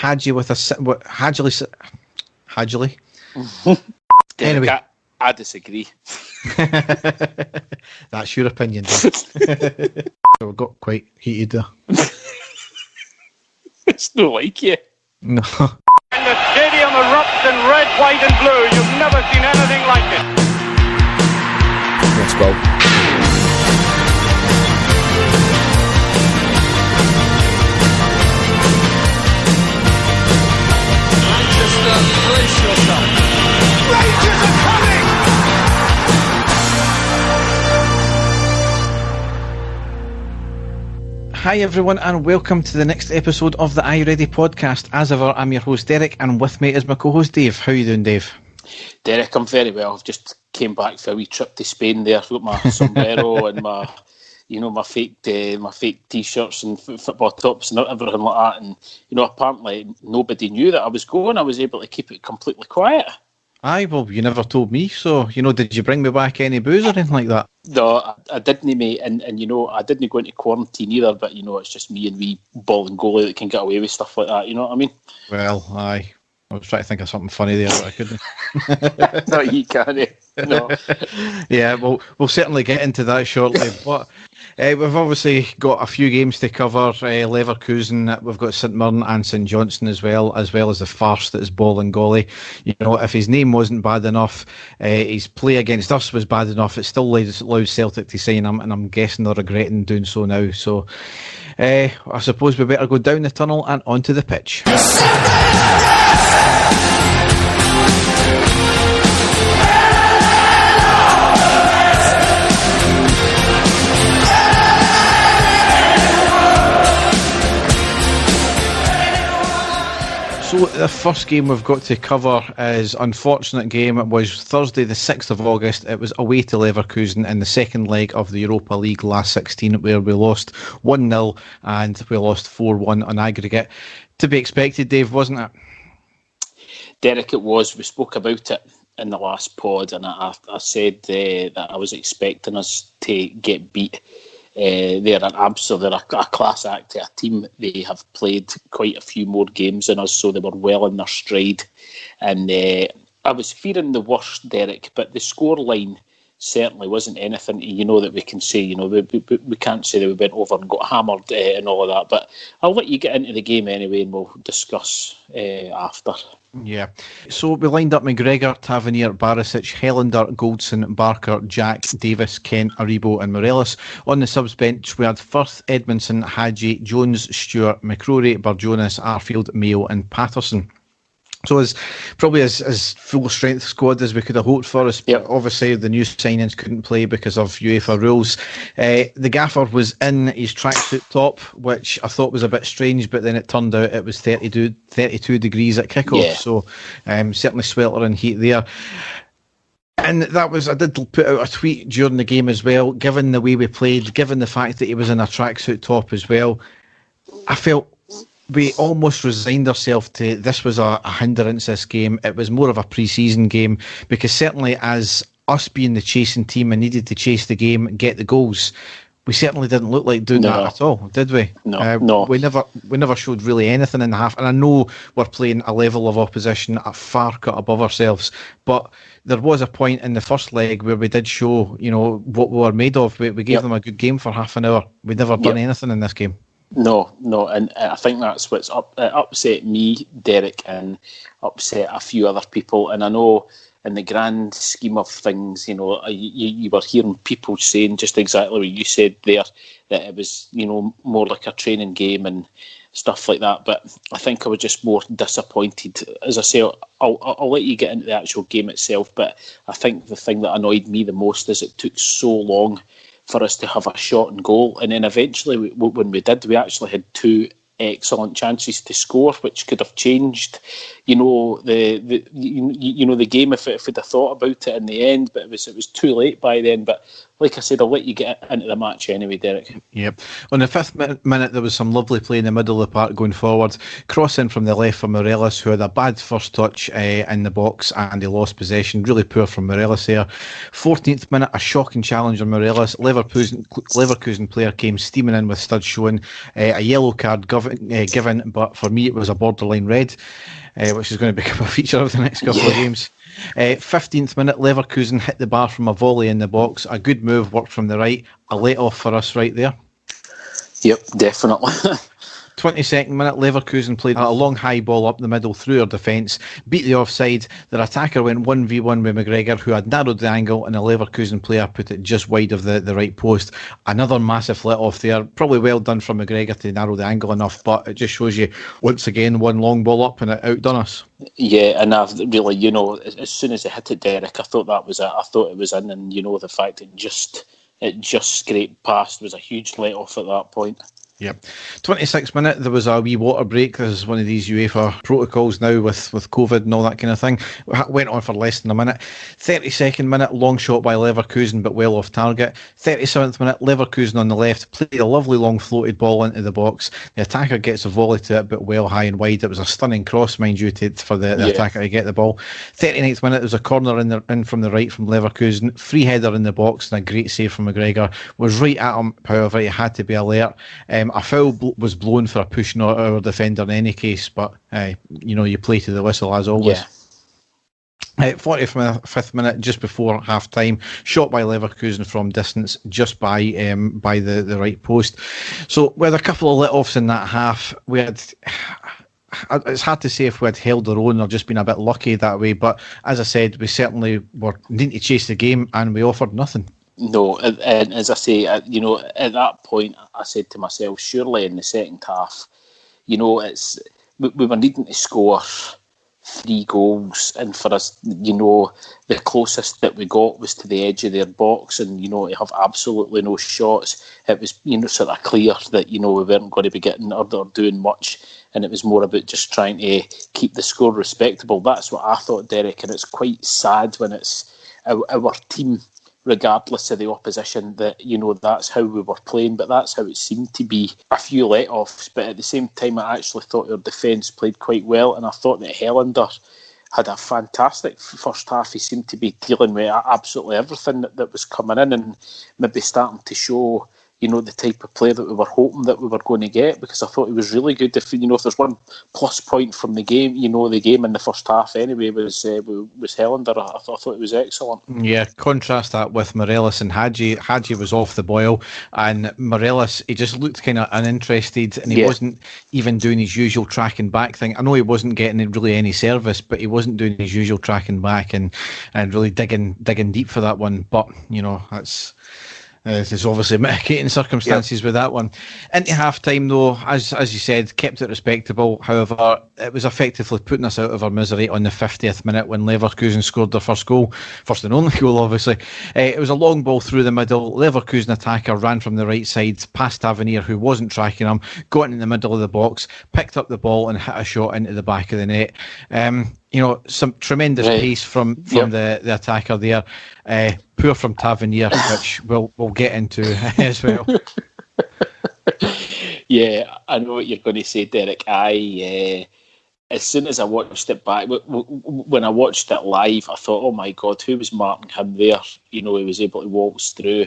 Hadji with a Hadgley. Anyway, I disagree. That's your opinion. We got quite heated there. It's not like you. No. And the stadium erupts in red, white and blue. You've never seen anything like it. Let's go. Manchester, brace yourself. Rangers are coming! Hi everyone and welcome to the next episode of the Are You Ready podcast. As ever, I'm your host Derek and with me is my co-host Dave. How are you doing, Dave? Derek, I'm very well. I've just came back for a wee trip to Spain there. I've got my sombrero and my fake t-shirts and football tops and everything like that. And, apparently nobody knew that I was going. I was able to keep it completely quiet. Aye, well, you never told me, so, did you bring me back any booze or anything like that? No, I didn't, mate, and I didn't go into quarantine either, but, it's just me and wee ball and goalie that can get away with stuff like that, you know what I mean? Well, aye. I was trying to think of something funny there, but I couldn't. No, you can't. No. Yeah, well, we'll certainly get into that shortly, but we've obviously got a few games to cover. Leverkusen, we've got St Mirren and St Johnstone as well as the farce that is Ball and Golly. If his name wasn't bad enough, his play against us was bad enough, it still allows Celtic to sign him, and I'm guessing they're regretting doing so now. So I suppose we better go down the tunnel and onto the pitch. So the first game we've got to cover is unfortunate game. It was Thursday the 6th of August. It was away to Leverkusen in the second leg of the Europa League last 16 where we lost 1-0 and we lost 4-1 on aggregate. To be expected, Dave, wasn't it? Derek, it was. We spoke about it in the last pod and I said that I was expecting us to get beat. They're a class act, a team. They have played quite a few more games than us, so they were well in their stride. And I was fearing the worst, Derek, but the scoreline certainly wasn't anything that we can say. We can't say that we went over and got hammered and all of that. But I'll let you get into the game anyway, and we'll discuss after. Yeah. So we lined up McGregor, Tavernier, Barisic, Helander, Goldson, Barker, Jack, Davis, Kent, Aribo and Morelos. On the subs bench we had Firth, Edmondson, Hadji, Jones, Stewart, McCrory, Barjonas, Arfield, Mayo and Patterson. So as full strength squad as we could have hoped for. Yep. Obviously the new signings couldn't play because of UEFA rules. The gaffer was in his tracksuit top, which I thought was a bit strange, but then it turned out it was 32 degrees at kickoff. Yeah. So certainly sweltering heat there. And that was, I did put out a tweet during the game as well, given the way we played, given the fact that he was in a tracksuit top as well, I felt we almost resigned ourselves to this was a hindrance, this game. It was more of a pre-season game because certainly as us being the chasing team and needed to chase the game and get the goals, we certainly didn't look like doing that at all, did we? No. We never showed really anything in the half. And I know we're playing a level of opposition a far cut above ourselves, but there was a point in the first leg where we did show, what we were made of. We gave them a good game for half an hour. We'd never done anything in this game. No, and I think that's what's upset me, Derek, and upset a few other people. And I know in the grand scheme of things, you were hearing people saying just exactly what you said there, that it was, more like a training game and stuff like that. But I think I was just more disappointed. As I say, I'll let you get into the actual game itself, but I think the thing that annoyed me the most is it took so long for us to have a shot and goal, and then eventually when we did, we actually had two excellent chances to score, which could have changed, the game if we'd have thought about it in the end. But it was too late by then. But like I said, I'll let you get into the match anyway, Derek. Yep. On the 5th minute, there was some lovely play in the middle of the park going forward. Cross in from the left for Morelos, who had a bad first touch in the box, and he lost possession. Really poor from Morelos there. 14th minute, a shocking challenge on Morelos. Leverkusen player came steaming in with studs showing. A yellow card given, but for me it was a borderline red, which is going to become a feature of the next couple of games. 15th minute, Leverkusen hit the bar from a volley in the box. A good move, worked from the right. A let-off for us right there. Yep, definitely. 22nd minute, Leverkusen played a long high ball up the middle through our defence, beat the offside. Their attacker went 1v1 with McGregor, who had narrowed the angle, and a Leverkusen player put it just wide of the right post. Another massive let-off there. Probably well done from McGregor to narrow the angle enough, but it just shows you, once again, one long ball up and it outdone us. Yeah, and I've really, as soon as it hit it, Derek, I thought that was it. I thought it was in, and the fact it just scraped past was a huge let-off at that point. Yep. 26th minute, there was a wee water break. This is one of these UEFA protocols now with COVID and all that kind of thing. It went on for less than a minute. 32nd minute, long shot by Leverkusen, but well off target. 37th minute, Leverkusen on the left played a lovely long floated ball into the box. The attacker gets a volley to it, but well high and wide. It was a stunning cross, mind you, for the attacker to get the ball. 39th minute, there was a corner in from the right from Leverkusen. Free header in the box and a great save from McGregor. Was right at him, however, he had to be alert. A foul was blown for a push on our defender in any case, but you play to the whistle as always. 45th minute, just before half time, shot by Leverkusen from distance, just by the right post. So we had a couple of let-offs in that half. We had. It's hard to say if we had held our own or just been a bit lucky that way, but as I said, we certainly needing to chase the game, and we offered nothing. No, and as I say, at that point, I said to myself, surely in the second half, we were needing to score 3 goals, and for us, the closest that we got was to the edge of their box, and to have absolutely no shots. It was sort of clear that we weren't going to be getting or doing much, and it was more about just trying to keep the score respectable. That's what I thought, Derek, and it's quite sad when it's our team, regardless of the opposition, that that's how we were playing, but that's how it seemed to be. A few let-offs, but at the same time I actually thought our defence played quite well, and I thought that Helander had a fantastic first half. He seemed to be dealing with absolutely everything that was coming in, and maybe starting to show the type of player that we were hoping that we were going to get, because I thought he was really good. If there's one plus point from the game, the game in the first half anyway was Helander. I thought it was excellent. Yeah, contrast that with Morelos and Hadji. Hadji was off the boil, and Morelos, he just looked kind of uninterested, and he wasn't even doing his usual tracking back thing. I know he wasn't getting really any service, but he wasn't doing his usual tracking back and really digging deep for that one. But that's. There's obviously mitigating circumstances with that one. Into half-time, though, as you said, kept it respectable. However, it was effectively putting us out of our misery on the 50th minute when Leverkusen scored their first and only goal, obviously. It was a long ball through the middle. Leverkusen attacker ran from the right side past Tavernier, who wasn't tracking him, got in the middle of the box, picked up the ball and hit a shot into the back of the net. Some tremendous pace from the attacker there. Poor from Tavernier, which we'll get into as well. Yeah, I know what you're going to say, Derek. As soon as I watched it back, when I watched it live, I thought, oh my God, who was marking him there? He was able to waltz through.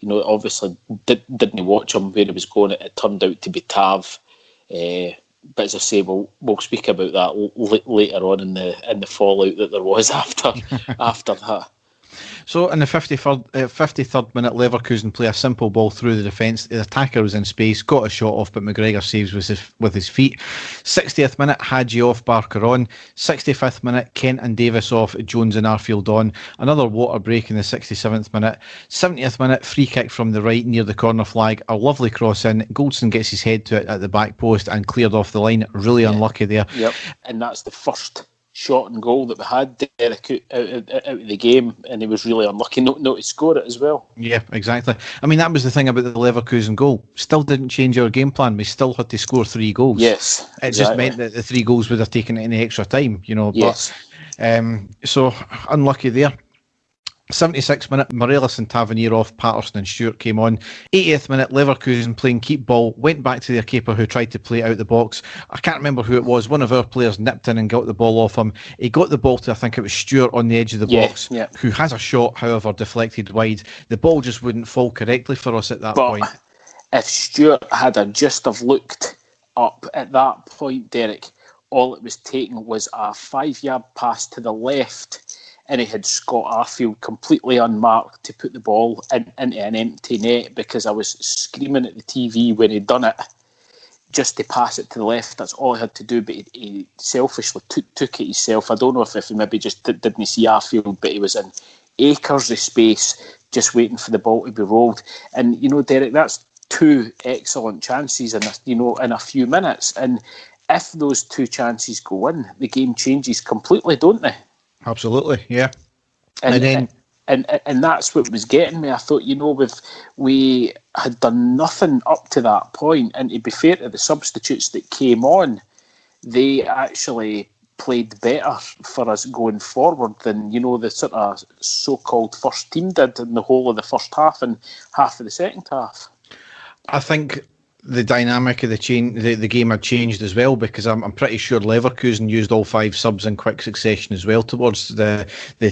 Obviously didn't watch him where he was going. It turned out to be Tav. But as I say, we'll speak about that later on in the fallout that there was after that. So in the 53rd minute, Leverkusen play a simple ball through the defence. The attacker was in space, got a shot off, but McGregor saves with his feet. 60th minute, Hadji off, Barker on. 65th minute, Kent and Davis off, Jones and Arfield on. Another water break in the 67th minute. 70th minute, free kick from the right near the corner flag. A lovely cross in. Goldson gets his head to it at the back post and cleared off the line. Really unlucky there. Yep, and that's the first shot and goal that we had, Derek, out of the game, and he was really unlucky not to score it as well. Yeah, exactly. I mean, that was the thing about the Leverkusen goal. Still didn't change our game plan. We still had to score 3 goals. Yes, it just meant that the 3 goals would have taken any extra time, Yes. But, so unlucky there. 76th minute, Morelos and Tavernier off, Patterson and Stewart came on. 80th minute, Leverkusen playing keep ball, went back to their keeper who tried to play out the box. I can't remember who it was. One of our players nipped in and got the ball off him. He got the ball to, I think it was Stewart on the edge of the box, who has a shot, however, deflected wide. The ball just wouldn't fall correctly for us at that point. If Stewart had just have looked up at that point, Derek, all it was taking was a 5-yard pass to the left, and he had Scott Arfield completely unmarked to put the ball into an empty net, because I was screaming at the TV when he'd done it, just to pass it to the left. That's all he had to do, but he selfishly took it himself. I don't know if he maybe just didn't see Arfield, but he was in acres of space just waiting for the ball to be rolled. And, Derek, that's 2 excellent chances in a few minutes. And if those 2 chances go in, the game changes completely, don't they? Absolutely, yeah. And that's what was getting me. I thought, we had done nothing up to that point, and to be fair to the substitutes that came on, they actually played better for us going forward than, the sort of so-called first team did in the whole of the first half and half of the second half. I think the dynamic of the game had changed as well, because I'm pretty sure Leverkusen used all 5 subs in quick succession as well towards the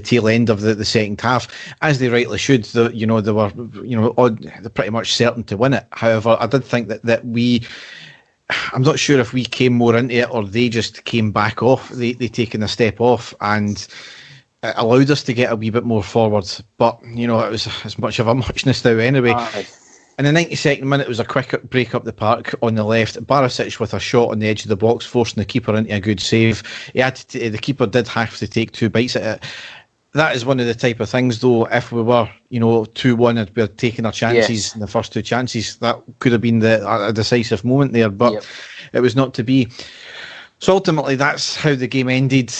tail end of the second half, as they rightly should. They were they're pretty much certain to win it. However, I did think that I'm not sure if we came more into it or they just came back off. They taken a step off and it allowed us to get a wee bit more forward. But it was as much of a muchness now anyway. Aye. In the 92nd minute, it was a quick break up the park on the left. Barisic with a shot on the edge of the box, forcing the keeper into a good save. The keeper did have to take 2 bites at it. That is one of the type of things, though, if we were, 2-1 and we were taking our chances in the first 2 chances, that could have been a decisive moment there, but it was not to be. So ultimately, that's how the game ended.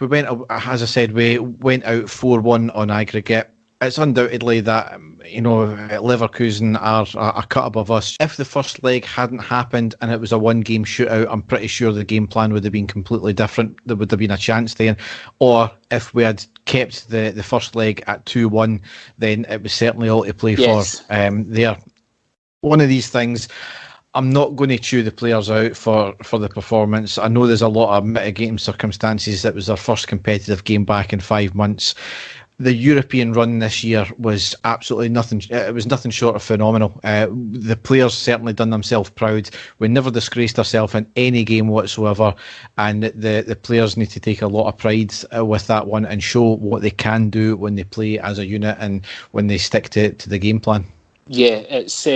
We went, as I said, we went out 4-1 on aggregate. It's undoubtedly that, Leverkusen are a cut above us. If the first leg hadn't happened and it was a 1-game shootout, I'm pretty sure the game plan would have been completely different. There would have been a chance then. Or if we had kept the first leg at 2-1, then it was certainly all to play for there. One of these things, I'm not going to chew the players out for the performance. I know there's a lot of mitigating circumstances. It was their first competitive game back in 5 months. The European run this year was absolutely nothing. It was nothing short of phenomenal. The players certainly done themselves proud. We never disgraced ourselves in any game whatsoever, and the players need to take a lot of pride with that one and show what they can do when they play as a unit and when they stick to the game plan. Yeah, it's.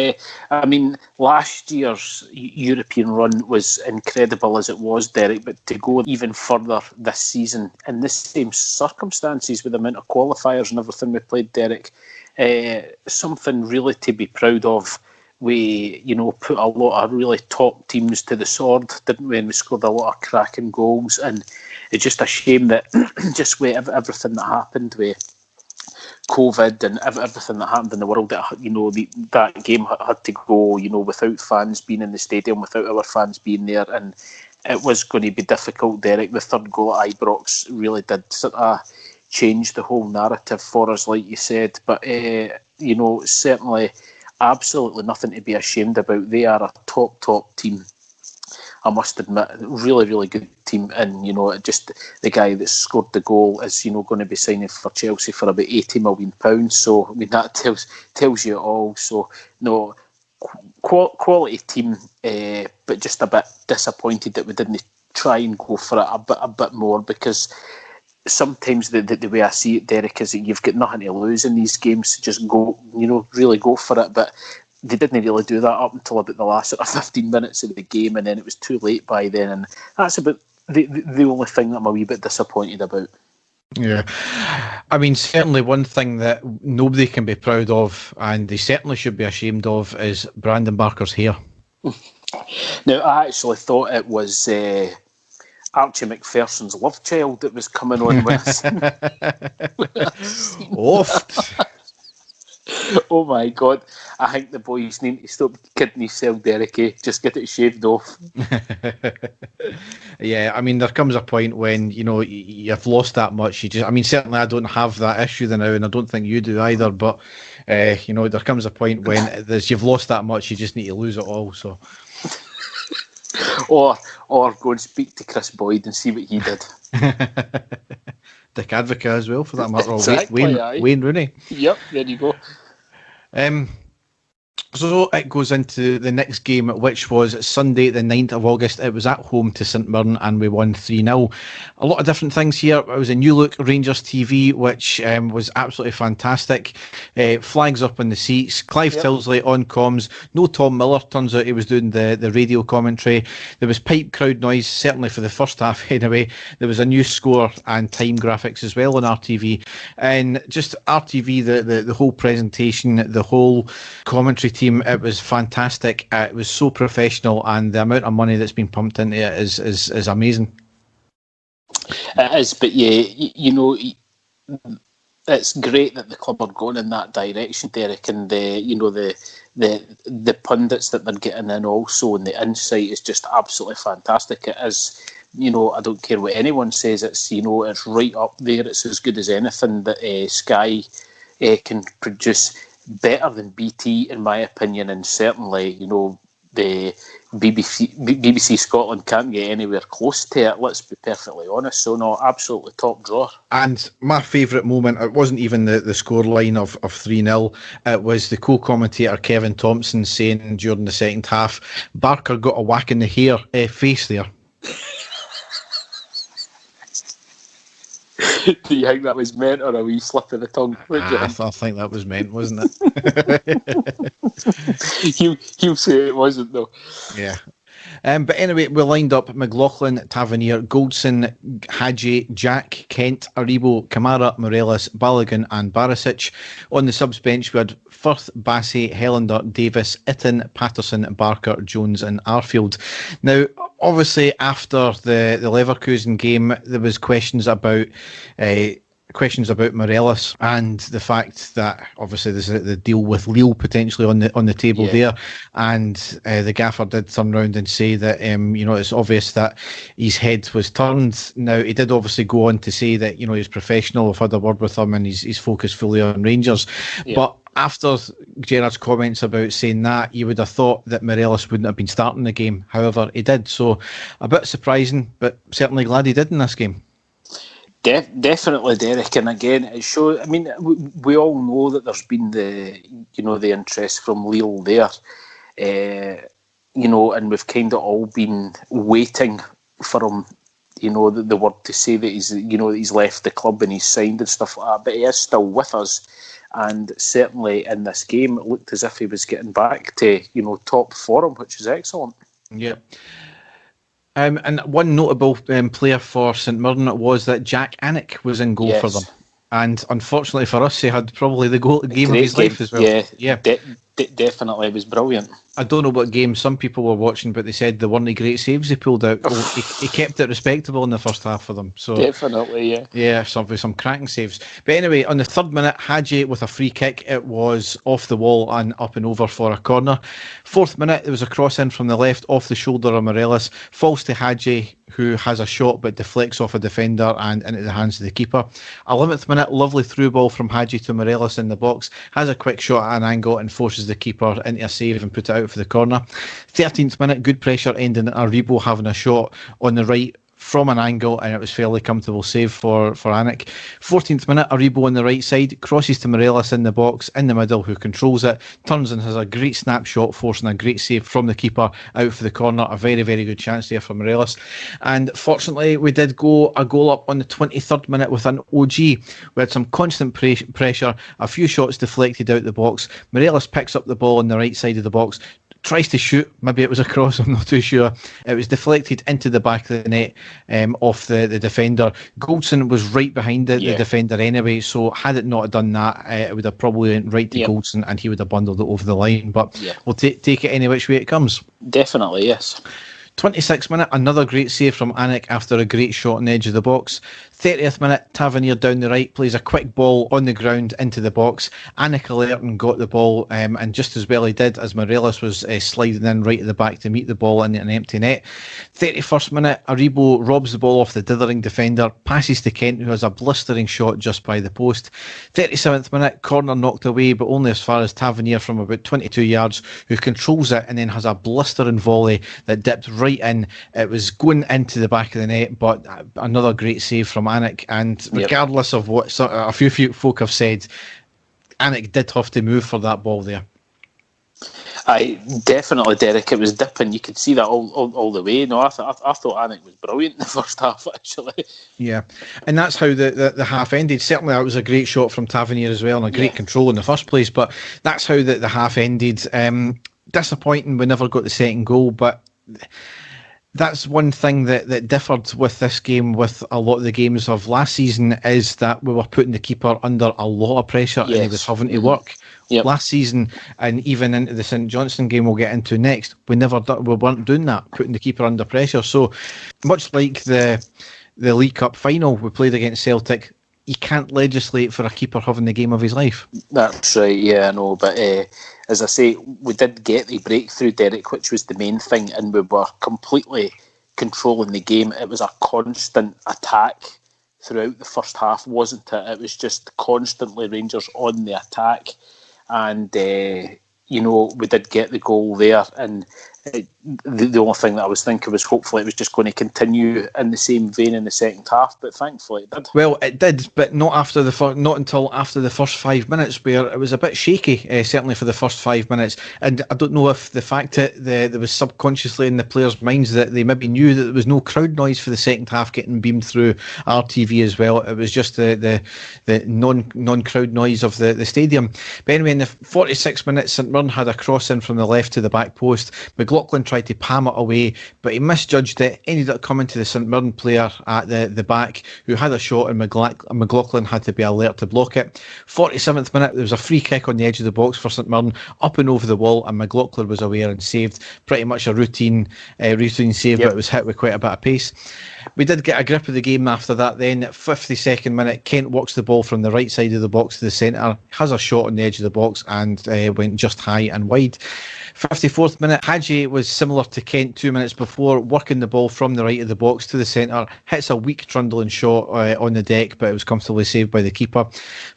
Last year's European run was incredible as it was, Derek. But to go even further this season in the same circumstances with the amount of qualifiers and everything we played, Derek, something really to be proud of. We, put a lot of really top teams to the sword, didn't we? And we scored a lot of cracking goals. And it's just a shame that just with everything that happened with COVID and everything that happened in the world, that that game had to go, without fans being in the stadium, without our fans being there, and it was going to be difficult, Derek. The third goal at Ibrox really did sort of change the whole narrative for us, like you said. But certainly, absolutely nothing to be ashamed about. They are a top team. I must admit, really, really good team. And, just the guy that scored the goal is, going to be signing for Chelsea for about £80 million. So, that tells you it all. So, no, quality team, but just a bit disappointed that we didn't try and go for it a bit more, because sometimes the way I see it, Derek, is that you've got nothing to lose in these games. So just go, really go for it. But they didn't really do that up until about the last 15 minutes of the game, and then it was too late by then, and that's about the only thing that I'm a wee bit disappointed about. Yeah, certainly one thing that nobody can be proud of, and they certainly should be ashamed of, is Brandon Barker's hair. Now, I actually thought it was Archie McPherson's love child that was coming on with us. Oft. Oh my God, I think the boys need to stop kidding himself, Derek. Just get it shaved off. Yeah, I mean, there comes a point when, you've lost that much. Certainly I don't have that issue now, and I don't think you do either, but, there comes a point when you've lost that much, you just need to lose it all, so. Or go and speak to Chris Boyd and see what he did. Dick Advocaat as well, for that matter. Exactly, Wayne Rooney. Yep, there you go. So it goes into the next game, which was Sunday the 9th of August. It was at home to St Mirren and we won 3-0. A lot of different things here. It was a new look Rangers TV, which was absolutely fantastic. Flags up in the seats. Clive Tilsley on comms. No Tom Miller. Turns out he was doing the radio commentary. There was pipe crowd noise, certainly for the first half anyway. There was a new score and time graphics as well on RTV. And just RTV, the whole presentation, the whole commentary team, it was fantastic. It was so professional, and the amount of money that's been pumped into it is amazing. It is, but it's great that the club are going in that direction, Derek, and the pundits that they're getting in also, and the insight is just absolutely fantastic. It is, I don't care what anyone says. It's it's right up there. It's as good as anything that Sky can produce. Better than BT, in my opinion, and certainly, the BBC Scotland can't get anywhere close to it, let's be perfectly honest. So, no, absolutely top drawer. And my favourite moment, it wasn't even the scoreline of 3-0, it was the co-commentator Kevin Thompson saying during the second half, Barker got a whack in the face there. Do you think that was meant, or a wee slip of the tongue? I think that was meant, wasn't it? He'll say it wasn't, though. Yeah. But anyway, we lined up McLaughlin, Tavernier, Goldson, Hadji, Jack, Kent, Aribo, Kamara, Morelos, Balogun and Barisic. On the subs bench we had Firth, Bassey, Helander, Davis, Itten, Patterson, Barker, Jones and Arfield. Now, obviously after the Leverkusen game there was questions about Morelos and the fact that obviously there's the deal with Lille potentially on the table there, and the gaffer did turn around and say that it's obvious that his head was turned. Now he did obviously go on to say that he's professional. I've had a word with him and he's focused fully on Rangers, but after Gerrard's comments about saying that, you would have thought that Morelos wouldn't have been starting the game. However, he did, so a bit surprising, but certainly glad he did in this game. Definitely, Derek, and again, it shows. I mean, we all know that there's been the interest from Lille there, and we've kind of all been waiting for him, the word to say that he's left the club and he's signed and stuff like that. But he is still with us, and certainly in this game, it looked as if he was getting back to top form, which is excellent. Yeah. And one notable player for St Mirren was that Jack Annick was in goal for them. And unfortunately for us, he had probably the game of his life as well. Yeah. Definitely, it was brilliant. I don't know what game some people were watching, but they said there weren't great saves he pulled out. Well, he kept it respectable in the first half for them. So definitely, yeah. Yeah, some cracking saves. But anyway, on the third minute, Hadji with a free kick. It was off the wall and up and over for a corner. Fourth minute, there was a cross in from the left off the shoulder of Morelos. Falls to Hadji, who has a shot but deflects off a defender and into the hands of the keeper. 11th minute, lovely through ball from Hadji to Morelos in the box. Has a quick shot at an angle and forces the keeper into a save and put it out for the corner. 13th minute, good pressure ending in Aribo having a shot on the right from an angle, and it was fairly comfortable save for Annick. 14th minute, Aribo on the right side, crosses to Morelos in the box, in the middle, who controls it, turns and has a great snapshot, forcing a great save from the keeper out for the corner. A very, very good chance there for Morelos. And fortunately, we did go a goal up on the 23rd minute with an OG. We had some constant pressure, a few shots deflected out the box. Morelos picks up the ball on the right side of the box, tries to shoot, maybe it was a cross, I'm not too sure. It was deflected into the back of the net off the defender. Goldson was right behind the defender anyway, so had it not done that, it would have probably went right to Goldson and he would have bundled it over the line. But we'll take it any which way it comes. Definitely, yes. 26th minute, another great save from Anik after a great shot on the edge of the box. 30th minute, Tavernier down the right plays a quick ball on the ground into the box. Anik Alerton got the ball, and just as well he did, as Morelos was sliding in right at the back to meet the ball in an empty net. 31st minute, Aribo robs the ball off the dithering defender, passes to Kent, who has a blistering shot just by the post. 37th minute, corner knocked away, but only as far as Tavernier from about 22 yards, who controls it and then has a blistering volley that dipped right in. It was going into the back of the net, but another great save from Anik. And regardless of what a few folk have said, Anik did have to move for that ball there. I definitely, Derek. It was dipping. You could see that all the way. No, I thought Anik was brilliant in the first half, actually. Yeah, and that's how the half ended. Certainly, that was a great shot from Tavernier as well, and a great control in the first place. But that's how the half ended. Disappointing. We never got the second goal, but that's one thing that differed with this game with a lot of the games of last season, is that we were putting the keeper under a lot of pressure and he was having to work. Last season, and even into the St Johnstone game we'll get into next, we weren't doing that, putting the keeper under pressure. So much like the League Cup final we played against Celtic, you can't legislate for a keeper having the game of his life. That's right, yeah, I know, but as I say, we did get the breakthrough, Derek, which was the main thing, and we were completely controlling the game. It was a constant attack throughout the first half, wasn't it? It was just constantly Rangers on the attack, and we did get the goal there, and the only thing that I was thinking was hopefully it was just going to continue in the same vein in the second half, but thankfully it did. Well, it did, but not until after the first 5 minutes, where it was a bit shaky, certainly for the first 5 minutes. And I don't know if the fact that there was subconsciously in the players' minds that they maybe knew that there was no crowd noise for the second half getting beamed through RTV as well. It was just the non-crowd noise of the stadium. But anyway, in the 46th minute, St Mirren had a cross in from the left to the back post. McLaughlin tried to palm it away, but he misjudged it, ended up coming to the St Mirren player at the back, who had a shot, and McLaughlin had to be alert to block it. 47th minute, there was a free kick on the edge of the box for St Mirren, up and over the wall, and McLaughlin was aware and saved. Pretty much a routine save, but it was hit with quite a bit of pace. We did get a grip of the game after that then. At 52nd minute, Kent walks the ball from the right side of the box to the centre, has a shot on the edge of the box, and went just high and wide. 54th minute, Hadji was similar to Kent 2 minutes before, working the ball from the right of the box to the centre, hits a weak trundling shot on the deck, but it was comfortably saved by the keeper.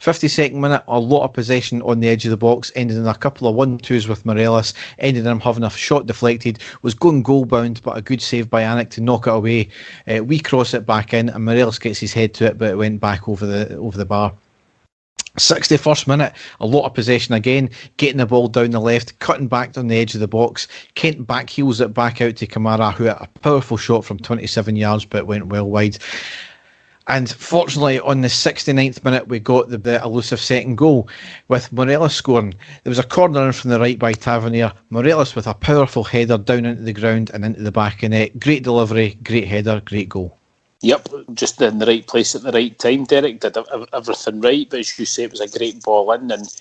52nd minute, a lot of possession on the edge of the box, ended in a couple of 1-2s with Morelos, ended in him having a shot deflected, was going goal bound, but a good save by Anik to knock it away. We cross it back in, and Morelos gets his head to it, but it went back over the bar. 61st minute, a lot of possession again, getting the ball down the left, cutting back on the edge of the box. Kent backheels it back out to Kamara, who had a powerful shot from 27 yards, but went well wide. And fortunately, on the 69th minute, we got the elusive second goal with Morelos scoring. There was a corner in from the right by Tavernier. Morelos with a powerful header down into the ground and into the back of net. Great delivery, great header, great goal. Yep, just in the right place at the right time. Derek did everything right, but as you say, it was a great ball in, and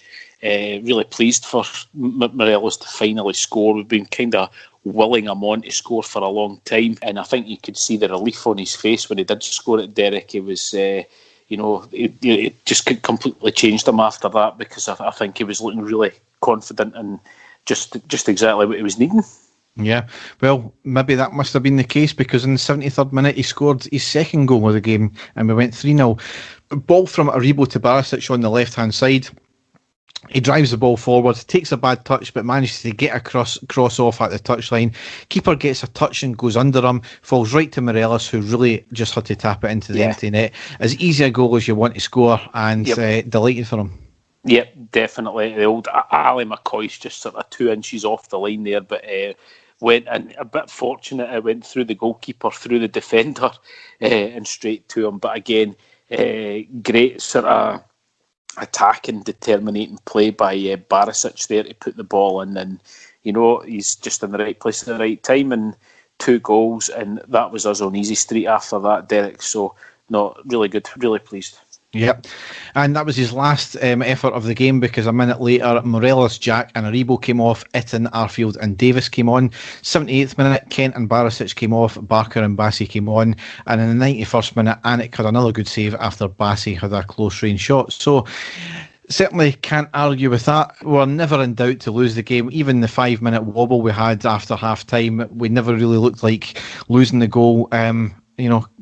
really pleased for Morelos to finally score. We've been kind of willing him on to score for a long time, and I think you could see the relief on his face when he did score it, Derek. He was, it just completely changed him after that, because I think he was looking really confident and just exactly what he was needing. Yeah, well, maybe that must have been the case, because in the 73rd minute he scored his second goal of the game and we went 3-0. Ball from Aribo to Barisic on the left-hand side. He drives the ball forward, takes a bad touch, but manages to get a cross off at the touchline. Keeper gets a touch and goes under him, falls right to Morelos, who really just had to tap it into the empty net. As easy a goal as you want to score, and delighted for him. Yep, definitely. The old Ali McCoy's just sort of 2 inches off the line there, but went in a bit fortunate. It went through the goalkeeper, through the defender, and straight to him. But again, great sort of attacking, determinating play by Barisic there to put the ball in. And, he's just in the right place at the right time, and 2 goals. And that was us on easy street after that, Derek. So, no, really good, really pleased. Yep, and that was his last effort of the game, because a minute later Morelos, Jack and Aribo came off, Itten, Arfield and Davis came on. 78th minute, Kent and Barisic came off, Barker and Bassey came on, and in the 91st minute Anik had another good save after Bassey had a close range shot. So certainly can't argue with that. We were never in doubt to lose the game. Even the 5-minute wobble we had after half time, we never really looked like losing the goal.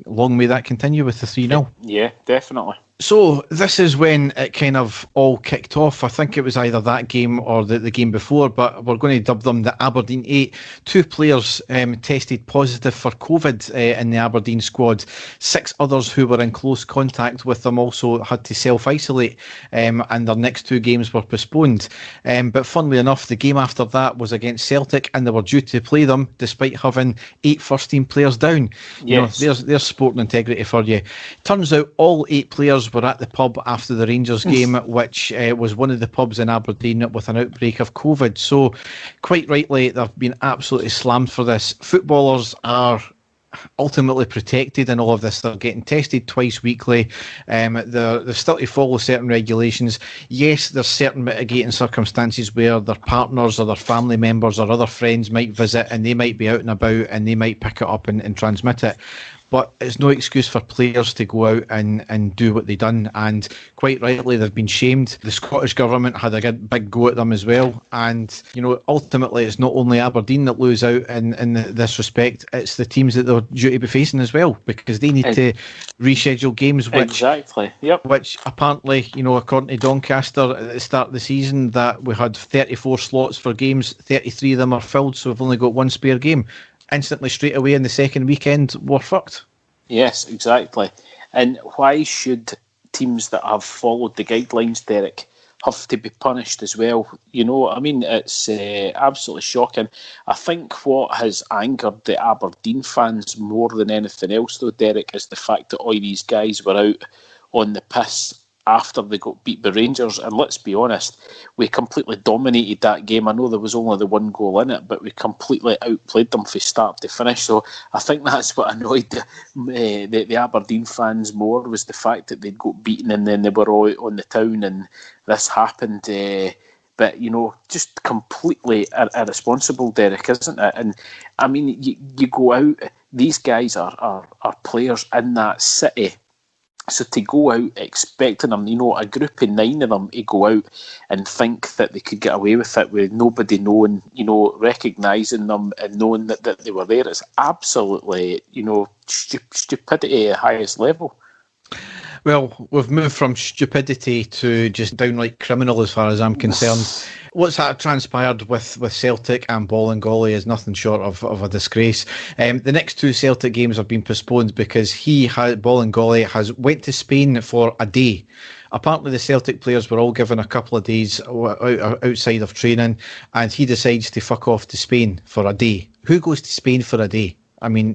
Long may that continue with the 3-0. Yeah, definitely. So this is when it kind of all kicked off. I think it was either that game or the game before, but we're going to dub them the Aberdeen 8. 2 players tested positive for COVID in the Aberdeen squad. 6 others who were in close contact with them also had to self-isolate, and their next 2 games were postponed. But funnily enough, the game after that was against Celtic, and they were due to play them despite having 8 first-team players down. Yes. There's sporting integrity for you. Turns out all 8 players were at the pub after the Rangers game, which was one of the pubs in Aberdeen with an outbreak of COVID. So quite rightly, they've been absolutely slammed for this. Footballers are ultimately protected in all of this. They're getting tested twice weekly. They're still to follow certain regulations. Yes, there's certain mitigating circumstances where their partners or their family members or other friends might visit, and they might be out and about and they might pick it up and transmit it. But it's no excuse for players to go out and do what they've done. And quite rightly, they've been shamed. The Scottish Government had a big go at them as well. And, ultimately, it's not only Aberdeen that lose out in this respect. It's the teams that they're due to be facing as well, because they need to reschedule games. Which apparently, according to Doncaster at the start of the season, that we had 34 slots for games. 33 of them are filled, so we've only got 1 spare game. Instantly, straight away in the second weekend, we're fucked. Yes, exactly. And why should teams that have followed the guidelines, Derek, have to be punished as well? It's absolutely shocking. I think what has angered the Aberdeen fans more than anything else, though, Derek, is the fact that all these guys were out on the piss after they got beat by Rangers. And let's be honest, we completely dominated that game. I know there was only the 1 goal in it, but we completely outplayed them from start to finish. So I think that's what annoyed the Aberdeen fans more, was the fact that they'd got beaten and then they were all on the town and this happened. But, just completely irresponsible, Derek, isn't it? And, you go out, these guys are players in that city. So to go out expecting them, a group of 9 of them to go out and think that they could get away with it with nobody knowing, recognising them and knowing that they were there, it's absolutely, stupidity at the highest level. Well, we've moved from stupidity to just downright criminal as far as I'm concerned. What's transpired with Celtic and Bolingoli is nothing short of a disgrace. The next 2 Celtic games have been postponed because Bolingoli has went to Spain for a day. Apparently the Celtic players were all given a couple of days outside of training, and he decides to fuck off to Spain for a day. Who goes to Spain for a day?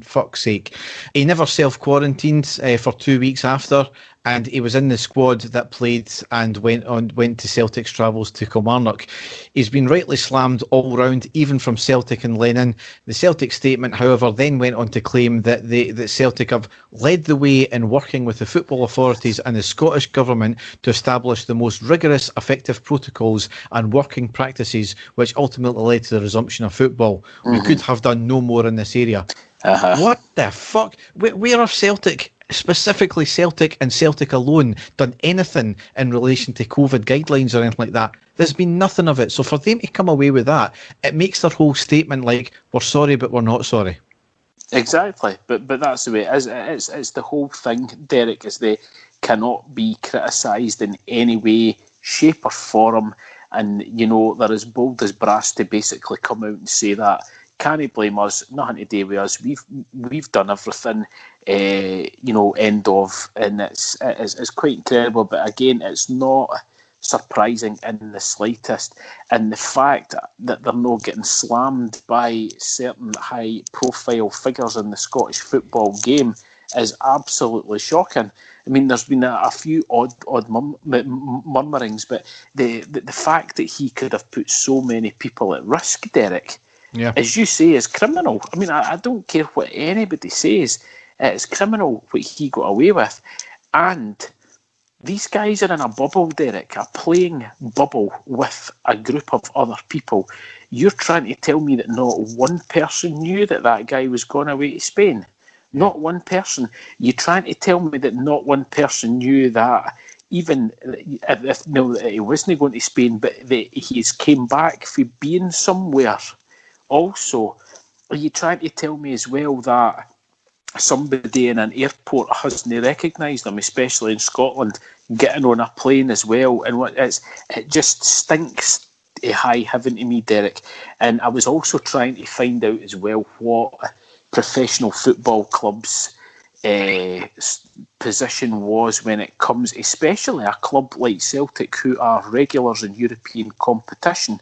Fuck's sake. He never self-quarantined for 2 weeks after, and he was in the squad that played and went to Celtic's travels to Kilmarnock. He's been rightly slammed all round, even from Celtic and Lennon. The Celtic statement, however, then went on to claim that Celtic have led the way in working with the football authorities and the Scottish Government to establish the most rigorous, effective protocols and working practices, which ultimately led to the resumption of football. Mm-hmm. We could have done no more in this area. Uh-huh. What the fuck? Where are Celtic, specifically Celtic and Celtic alone, done anything in relation to COVID guidelines or anything like that? There's been nothing of it. So for them to come away with that, it makes their whole statement like, we're sorry, but we're not sorry. Exactly. But that's the way it is. It's the whole thing, Derek, is they cannot be criticised in any way, shape or form. And, they're as bold as brass to basically come out and say that. Can't he blame us? Nothing to do with us. We've done everything, end of, and it's quite incredible. But again, it's not surprising in the slightest. And the fact that they're not getting slammed by certain high-profile figures in the Scottish football game is absolutely shocking. There's been a few odd murmurings, but the fact that he could have put so many people at risk, Derek. Yeah. As you say, is criminal. I don't care what anybody says. It's criminal what he got away with. And these guys are in a bubble, Derek, a playing bubble with a group of other people. You're trying to tell me that not one person knew that guy was going away to Spain? Not one person. You're trying to tell me that not one person knew that even if he wasn't going to Spain, but that he's came back for being somewhere. Also, are you trying to tell me as well that somebody in an airport hasn't recognised him, especially in Scotland, getting on a plane as well? And it just stinks to high heaven to me, Derek. And I was also trying to find out as well what professional football clubs' position was when it comes, especially a club like Celtic, who are regulars in European competition.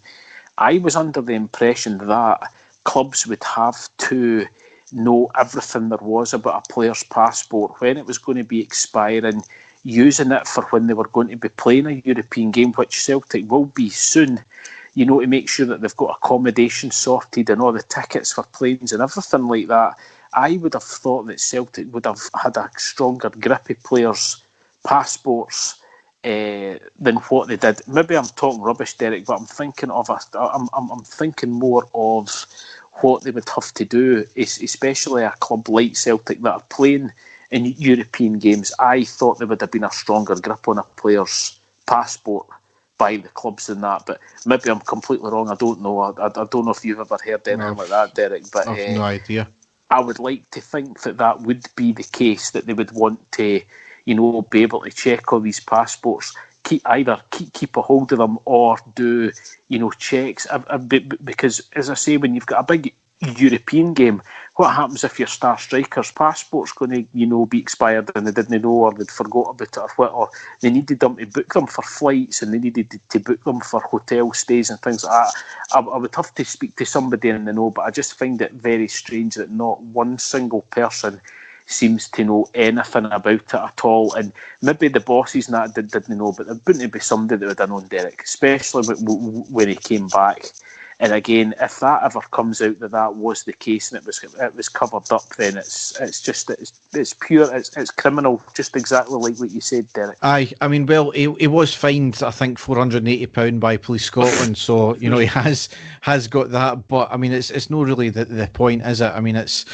I was under the impression that clubs would have to know everything there was about a player's passport, when it was going to be expiring, using it for when they were going to be playing a European game, which Celtic will be soon, to make sure that they've got accommodation sorted and all the tickets for planes and everything like that. I would have thought that Celtic would have had a stronger grip of players' passports than what they did. Maybe I'm talking rubbish, Derek, but I'm thinking I'm thinking more of what they would have to do, especially a club like Celtic that are playing in European games. I thought there would have been a stronger grip on a player's passport by the clubs than that, but maybe I'm completely wrong. I don't know. I don't know if you've ever heard anything like that, Derek. But I've no idea. I would like to think that would be the case, that they would want to, be able to check all these passports, keep a hold of them, or do checks. Because as I say, when you've got a big European game, what happens if your star striker's passport's going to be expired and they didn't know, or they'd forgot about it, or they needed them to book them for flights and they needed to book them for hotel stays and things like that. I would have to speak to somebody in the know, but I just find it very strange that not one single person seems to know anything about it at all. And maybe the bosses and that didn't know, but there wouldn't be somebody that would have known, Derek, especially when he came back. And again, if that ever comes out that was the case and it was covered up, then it's pure, it's criminal, just exactly like what you said, Derek. Aye, I mean, well, he was fined, I think, £480 by Police Scotland, so he has got that. But I mean, it's not really the point, is it? I mean, it's.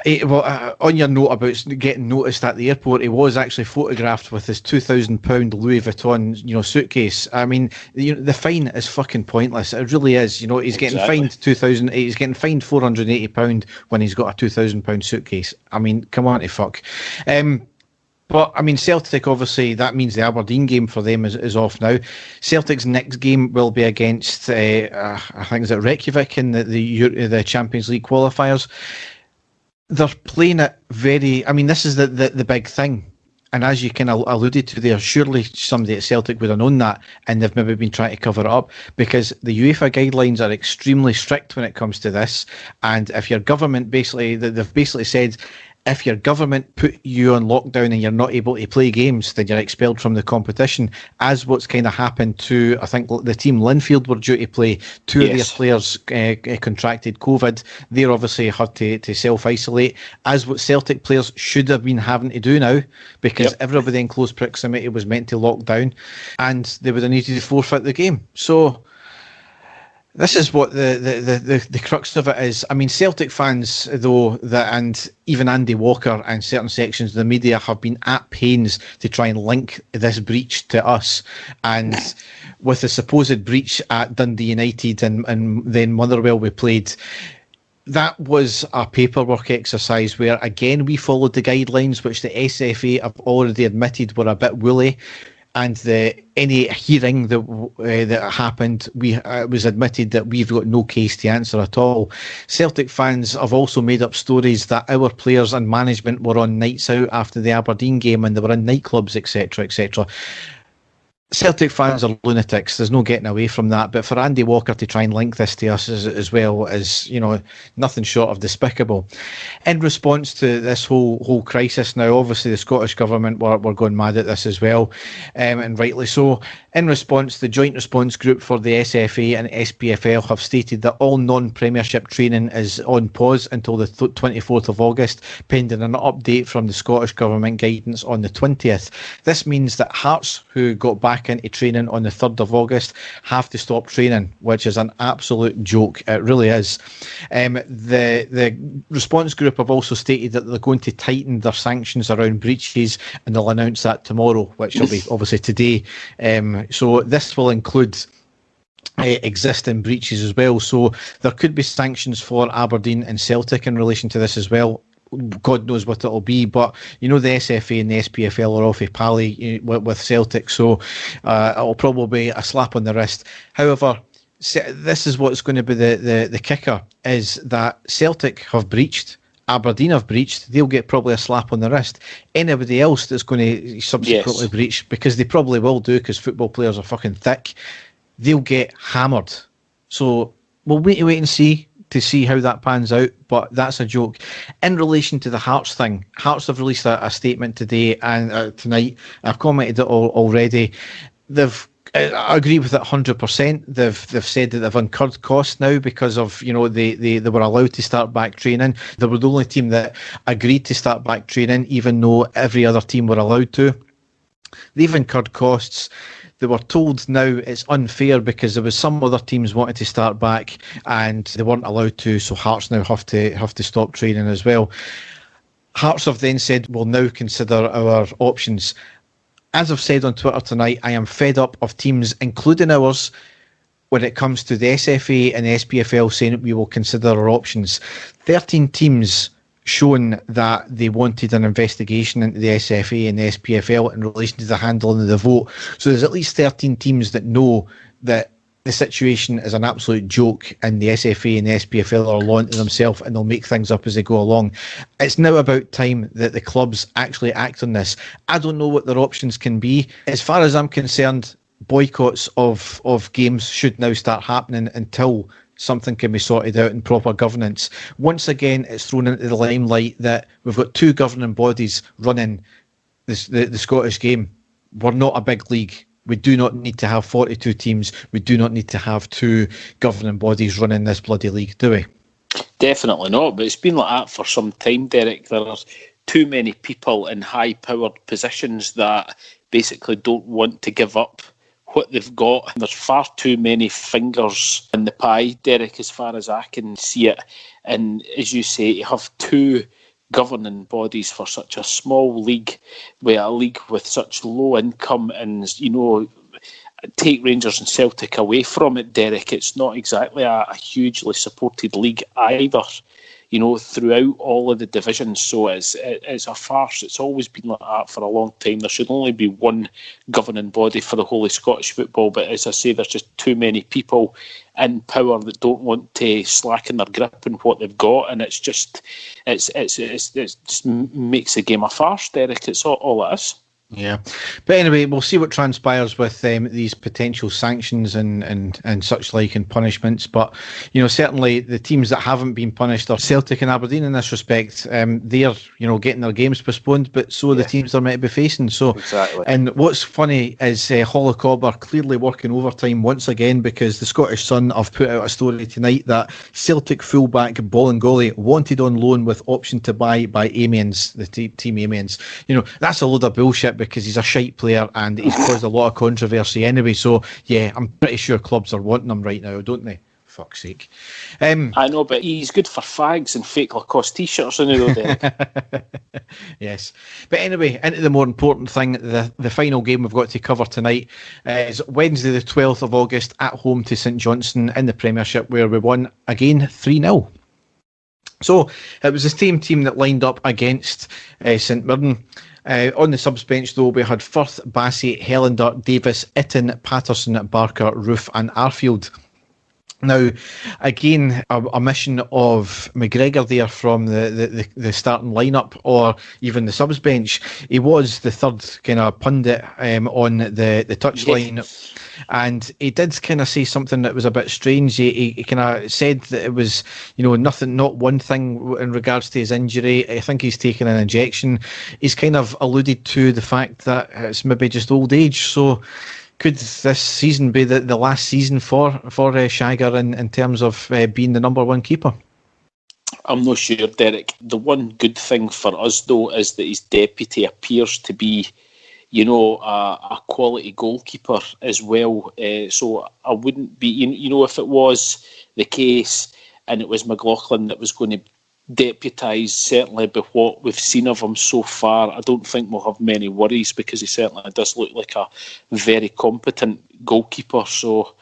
On your note about getting noticed at the airport, he was actually photographed with his £2,000 Louis Vuitton, suitcase. I mean, the fine is fucking pointless. It really is. He's getting fined £2,000. He's getting fined £480 when he's got a £2,000 suitcase. I mean, come on, to fuck. But I mean, Celtic, obviously, that means the Aberdeen game for them is off now. Celtic's next game will be against, I think, is it Reykjavik in the Champions League qualifiers. They're playing it very. I mean, this is the big thing, and as you kind of alluded to there, surely somebody at Celtic would have known that, and they've maybe been trying to cover it up, because the UEFA guidelines are extremely strict when it comes to this. And if your government they've basically said, if your government put you on lockdown and you're not able to play games, then you're expelled from the competition, as what's kind of happened to, I think, the team Linfield were due to play. Two of their players contracted COVID. They're obviously had to self-isolate, as what Celtic players should have been having to do now, because everybody in close proximity was meant to lock down, and they would have needed to forfeit the game. So this is what the crux of it is. I mean, Celtic fans, though, and even Andy Walker and certain sections of the media have been at pains to try and link this breach to us. And with the supposed breach at Dundee United and then Motherwell we played, that was a paperwork exercise where, again, we followed the guidelines, which the SFA have already admitted were a bit woolly. And any hearing that happened, it was admitted that we've got no case to answer at all. Celtic fans have also made up stories that our players and management were on nights out after the Aberdeen game and they were in nightclubs, etc., etc. Celtic fans are lunatics. There's no getting away from that. But for Andy Walker to try and link this to us as well is, nothing short of despicable. In response to this whole crisis now, obviously the Scottish Government were going mad at this as well, and rightly so. In response, the Joint Response Group for the SFA and SPFL have stated that all non-Premiership training is on pause until the 24th of August, pending an update from the Scottish Government guidance on the 20th. This means that Hearts, who got back into training on the 3rd of August, have to stop training, which is an absolute joke. It really is. The response group have also stated that they're going to tighten their sanctions around breaches, and they'll announce that tomorrow, which will be obviously today. So this will include existing breaches as well. So there could be sanctions for Aberdeen and Celtic in relation to this as well. God knows what it'll be, but the SFA and the SPFL are off a pally with Celtic, so it'll probably be a slap on the wrist. However, this is what's going to be the kicker, is that Celtic have breached, Aberdeen have breached, they'll get probably a slap on the wrist. Anybody else that's going to subsequently breach, because they probably will do, because football players are fucking thick, they'll get hammered. So we'll wait and see to see how that pans out, but that's a joke. In relation to the Hearts thing, Hearts have released a statement today and tonight. I've commented it already. I agree with it 100%. They've said that they've incurred costs now because of, they were allowed to start back training. They were the only team that agreed to start back training, even though every other team were allowed to. They've incurred costs. They were told now it's unfair because there was some other teams wanted to start back and they weren't allowed to, so Hearts now have to stop training as well. Hearts have then said we'll now consider our options. As I've said on Twitter tonight, I am fed up of teams, including ours, when it comes to the SFA and the SPFL saying that we will consider our options. 13 teams shown that they wanted an investigation into the SFA and the SPFL in relation to the handling of the vote. So there's at least 13 teams that know that the situation is an absolute joke and the SFA and the SPFL are lying to themselves and they'll make things up as they go along. It's now about time that the clubs actually act on this. I don't know what their options can be. As far as I'm concerned, boycotts of games should now start happening until something can be sorted out in proper governance. Once again, it's thrown into the limelight that we've got two governing bodies running the Scottish game. We're not a big league. We do not need to have 42 teams. We do not need to have two governing bodies running this bloody league, do we? Definitely not, but it's been like that for some time, Derek. There are too many people in high-powered positions that basically don't want to give up what they've got. There's far too many fingers in the pie, Derek, as far as I can see it. And as you say, you have two governing bodies for such a small league, with a league with such low income, and take Rangers and Celtic away from it, Derek. It's not exactly a hugely supported league either, throughout all of the divisions. So it's a farce. It's always been like that for a long time. There should only be one governing body for the whole of Scottish football, but as I say, there's just too many people in power that don't want to slacken their grip on what they've got, and it just makes the game a farce, Derek. It's all it is. Yeah, but anyway, we'll see what transpires with these potential sanctions and such like and punishments. But certainly the teams that haven't been punished are Celtic and Aberdeen in this respect. They're getting their games postponed, but so are the teams they're meant to be facing. So exactly. And what's funny is Holocob are clearly working overtime once again, because the Scottish Sun have put out a story tonight that Celtic fullback Bolingoli wanted on loan with option to buy by Amiens, the team Amiens. That's a load of bullshit, because he's a shite player and he's caused a lot of controversy anyway. So, yeah, I'm pretty sure clubs are wanting him right now, don't they? Fuck's sake. I know, but he's good for fags and fake Lacoste t-shirts, isn't he, though, Derek? Yes. But anyway, into the more important thing, the final game we've got to cover tonight is Wednesday the 12th of August at home to St Johnstone in the Premiership, where we won again 3-0. So, it was the same team that lined up against St Mirren. On the subs bench, though, we had Firth, Bassey, Helander, Davis, Itten, Patterson, Barker, Roof and Arfield. Now, again, a mission of McGregor there from the starting lineup or even the subs bench. He was the third kind of pundit on the touchline. And he did kind of say something that was a bit strange. He kind of said that it was, nothing, not one thing in regards to his injury. I think he's taken an injection. He's kind of alluded to the fact that it's maybe just old age. So could this season be the last season for Shagger in terms of being the number one keeper? I'm not sure, Derek. The one good thing for us, though, is that his deputy appears to be, a quality goalkeeper as well. So I wouldn't be, if it was the case and it was McLaughlin that was going to deputise, certainly by what we've seen of him so far, I don't think we'll have many worries because he certainly does look like a very competent goalkeeper. So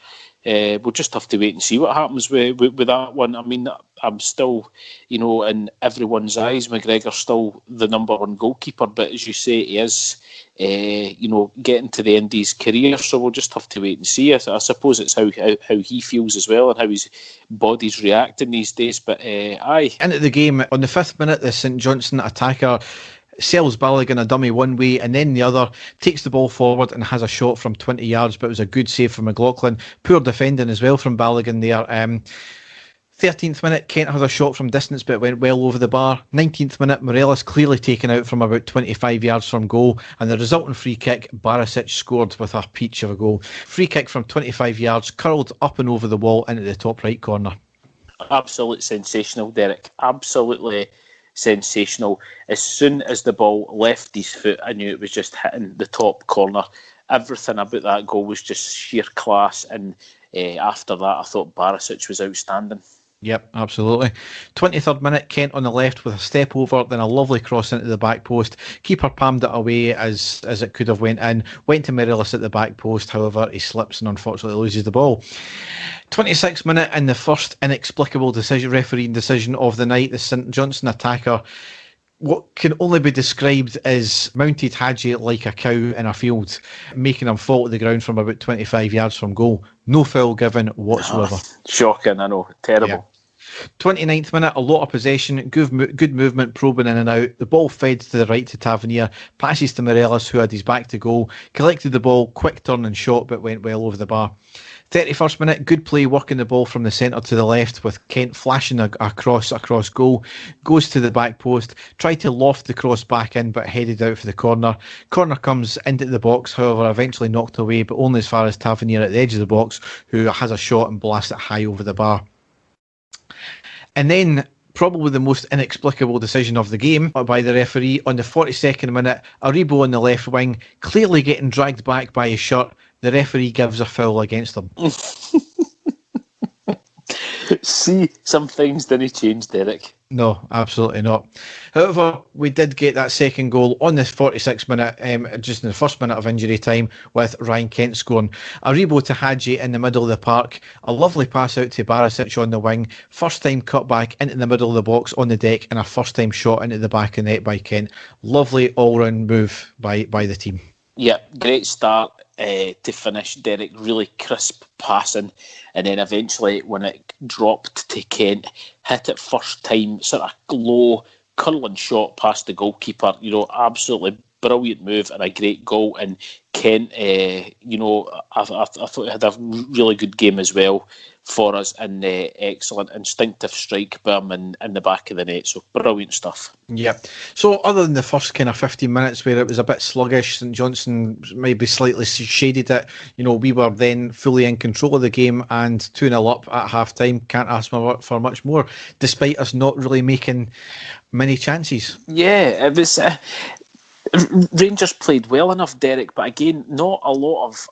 we'll just have to wait and see what happens with that one. I mean, I'm still, in everyone's eyes, McGregor's still the number one goalkeeper, but as you say, he is, getting to the end of his career, so we'll just have to wait and see. I suppose it's how he feels as well and how his body's reacting these days, but aye. Into the game, on the 5th minute, the St Johnstone attacker sells Balogun a dummy one way and then the other, takes the ball forward and has a shot from 20 yards, but it was a good save from McLaughlin. Poor defending as well from Balogun there. 13th minute, Kent had a shot from distance but it went well over the bar. 19th minute, Morelos clearly taken out from about 25 yards from goal, and the resulting free kick, Barisic scored with a peach of a goal. Free kick from 25 yards, curled up and over the wall into the top right corner. Absolutely sensational, Derek. Absolutely sensational. As soon as the ball left his foot, I knew it was just hitting the top corner. Everything about that goal was just sheer class, and after that I thought Barisic was outstanding. Yep, absolutely. 23rd minute, Kent on the left with a step over, then a lovely cross into the back post. Keeper palmed it away as it could have went in. Went to Morelos at the back post, however, he slips and unfortunately loses the ball. 26th minute, and the first inexplicable refereeing decision of the night, the St Johnstone attacker, what can only be described as mounted Hadji like a cow in a field, making him fall to the ground from about 25 yards from goal. No foul given whatsoever. Shocking, I know. Terrible. Yeah. 29th minute, a lot of possession, good movement, probing in and out. The ball fed to the right to Tavernier, passes to Morelos, who had his back to goal, collected the ball, quick turn and shot, but went well over the bar. 31st minute, good play, working the ball from the centre to the left with Kent flashing a cross across goal. Goes to the back post, tried to loft the cross back in but headed out for the corner. Corner comes into the box, however eventually knocked away, but only as far as Tavernier at the edge of the box, who has a shot and blasts it high over the bar. And then probably the most inexplicable decision of the game by the referee on the 42nd minute, Aribo on the left wing, clearly getting dragged back by his shirt. The referee gives a foul against him. See, some things didn't change, Derek. No, absolutely not. However, we did get that second goal on the 46th minute, just in the first minute of injury time, with Ryan Kent scoring. Aribo to Hadji in the middle of the park. A lovely pass out to Barisic on the wing. First time cut back into the middle of the box on the deck, and a first time shot into the back of the net by Kent. Lovely all-round move by the team. Yeah, great start to finish, Derek. Really crisp passing, and then eventually when it dropped to Kent, hit it first time, sort of low curling shot past the goalkeeper. Absolutely brilliant move and a great goal. And Kent, I thought he had a really good game as well for us, and excellent instinctive strike by him in the back of the net. So brilliant stuff. Yeah. So other than the first kind of 15 minutes where it was a bit sluggish, St Johnstone maybe slightly shaded it, we were then fully in control of the game and 2-0 up at half time. Can't ask for much more, despite us not really making many chances. Yeah, it was Rangers played well enough, Derek, but again, not a lot of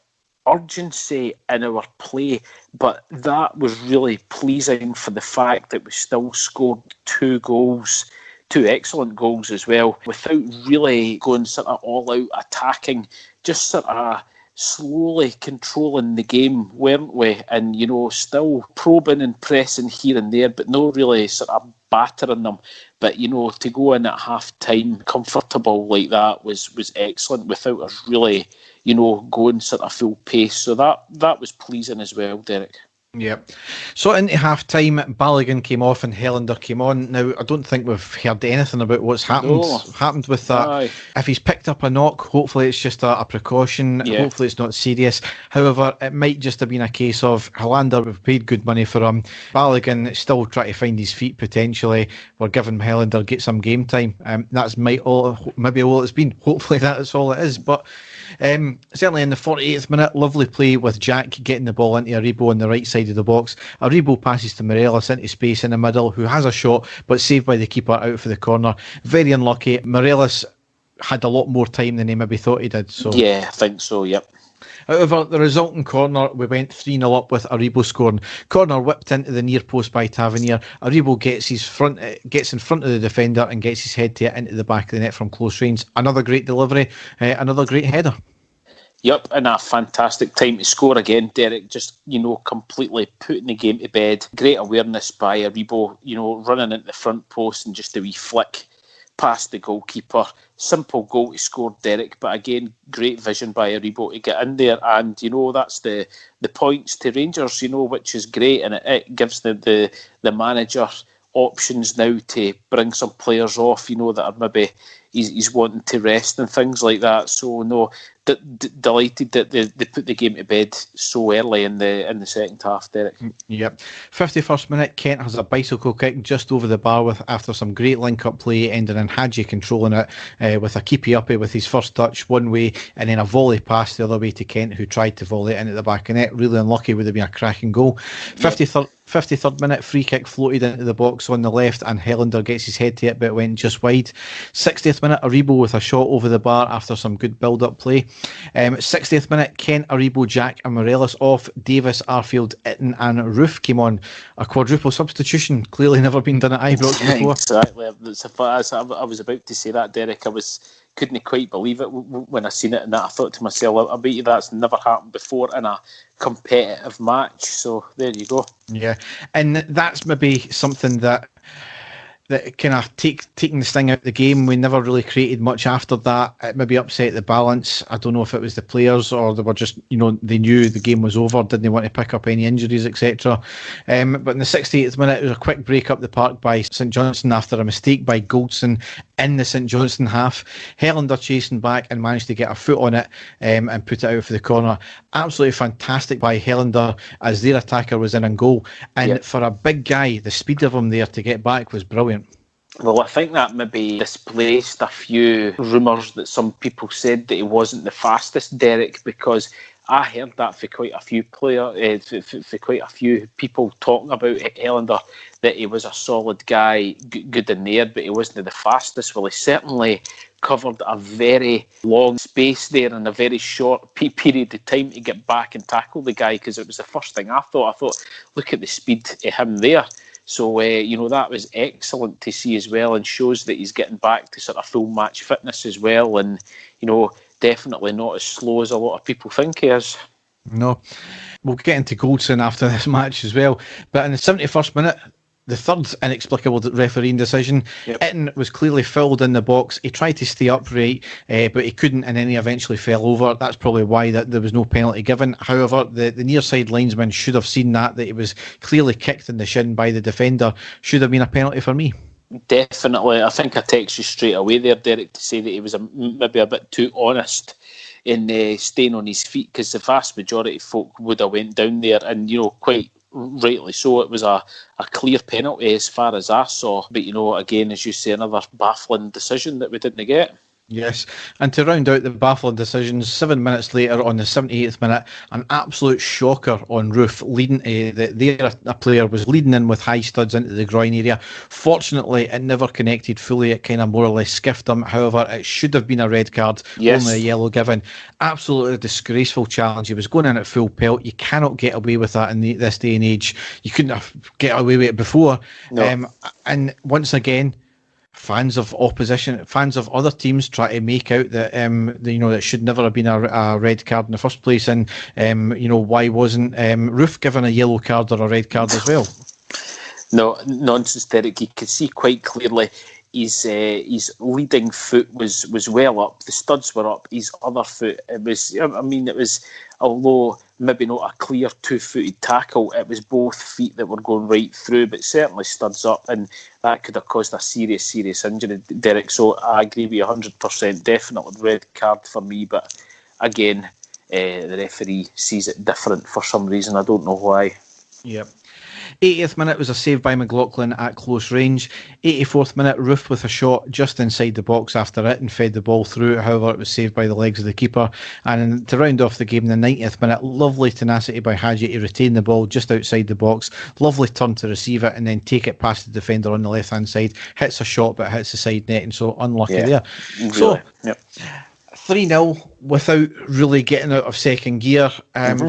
urgency in our play, but that was really pleasing for the fact that we still scored 2 goals, 2 excellent goals as well, without really going sort of all out attacking, just sort of slowly controlling the game, weren't we? And still probing and pressing here and there, but not really sort of battering them. But to go in at half time comfortable like that was excellent, without us really going sort of full pace. So that was pleasing as well, Derek. Yeah. So into half-time, Balogun came off and Helander came on. Now, I don't think we've heard anything about what's happened with that. Aye. If he's picked up a knock, hopefully it's just a precaution. Yeah. Hopefully it's not serious. However, it might just have been a case of Helander, we've paid good money for him. Balogun still trying to find his feet potentially. We're giving Helander get some game time. That's maybe all it's been. Hopefully that's all it is. But certainly in the 48th minute, lovely play with Jack getting the ball into Aribo on the right side of the box. Aribo passes to Morelos into space in the middle, who has a shot, but saved by the keeper out for the corner. Very unlucky. Morelos had a lot more time than he maybe thought he did. So yeah, I think so, yep. However, the resulting corner, we went 3-0 up with Aribo scoring. Corner whipped into the near post by Tavernier. Aribo gets in front of the defender and gets his head to it into the back of the net from close range. Another great delivery, another great header. Yep, and a fantastic time to score again, Derek. Just, completely putting the game to bed. Great awareness by Aribo, running into the front post and just a wee flick past the goalkeeper. Simple goal to score, Derek, but again, great vision by Aribo to get in there, and that's the points to Rangers, which is great, and it gives the manager options now to bring some players off, that are maybe he's wanting to rest and things like that. So no, delighted that they put the game to bed so early in the second half, Derek. Yep. 51st minute, Kent has a bicycle kick just over the bar after some great link-up play, ending in Hadji controlling it with a keepy-uppy with his first touch one way, and then a volley pass the other way to Kent, who tried to volley it into the back of net. Really unlucky, would have been a cracking goal. 53rd minute, free kick floated into the box on the left, and Helander gets his head to it, but it went just wide. 60th minute, Aribo with a shot over the bar after some good build-up play. 60th minute, Kent, Aribo, Jack and Morelos off. Davis, Arfield, Itten and Roof came on. A quadruple substitution, clearly never been done at Ibrox before. Exactly. I was about to say that, Derek. Couldn't quite believe it when I seen it, and that I thought to myself, I bet you that's never happened before in a competitive match. So there you go. Yeah, and that's maybe something that kind of taking the sting out of the game. We never really created much after that. It maybe upset the balance. I don't know if it was the players or they were just, they knew the game was over, didn't want to pick up any injuries, etc. But in the 68th minute, it was a quick break up the park by St Johnstone after a mistake by Goldson in the St Johnstone half. Helander chasing back and managed to get a foot on it and put it out for the corner. Absolutely fantastic by Helander as their attacker was in goal. And for a big guy, the speed of him there to get back was brilliant. Well, I think that maybe displaced a few rumours that some people said that he wasn't the fastest, Derek, because I heard that for quite a few for quite a few people talking about Helander, that he was a solid guy, good in there, but he wasn't the fastest. Well, he certainly covered a very long space there in a very short period of time to get back and tackle the guy, because it was the first thing I thought. I thought, look at the speed of him there. So, that was excellent to see as well, and shows that he's getting back to sort of full match fitness as well, and, definitely not as slow as a lot of people think he is. No. We'll get into Goldson after this match as well. But in the 71st minute, the third inexplicable refereeing decision, Itten was clearly fouled in the box. He tried to stay upright, but he couldn't, and then he eventually fell over. That's probably why there was no penalty given. However, the near side linesman should have seen that he was clearly kicked in the shin by the defender. Should have been a penalty for me. Definitely. I think I text you straight away there, Derek, to say that he was maybe a bit too honest in staying on his feet, because the vast majority of folk would have went down there, and, quite rightly so, it was a clear penalty as far as I saw. But, again, as you say, another baffling decision that we didn't get. Yes, and to round out the baffling decisions, 7 minutes later on the 78th minute, an absolute shocker on Roof, leading a player was leading in with high studs into the groin area. Fortunately, it never connected fully. It kind of more or less skiffed him. However, it should have been a red card, only a yellow given. Absolutely disgraceful challenge. He was going in at full pelt. You cannot get away with that in this day and age. You couldn't have get away with it before. No. And once again, fans of other teams try to make out that that should never have been a red card in the first place, and why wasn't Roof given a yellow card or a red card as well? No nonsense, Derek. You could see quite clearly his leading foot was well up. The studs were up. His other foot, it was. Although maybe not a clear 2-footed tackle. It was both feet that were going right through, but certainly studs up, and that could have caused a serious injury, Derek. So I agree with you 100%. Definitely red card for me, but again, the referee sees it different for some reason. I don't know why. Yep. 80th minute was a save by McLaughlin at close range. 84th minute, Roof with a shot just inside the box after it and fed the ball through. However, it was saved by the legs of the keeper. And to round off the game, the 90th minute, lovely tenacity by Hadji to retain the ball just outside the box. Lovely turn to receive it and then take it past the defender on the left-hand side. Hits a shot but hits the side net, and so unlucky there. Really. So, yep. 3-0 without really getting out of second gear.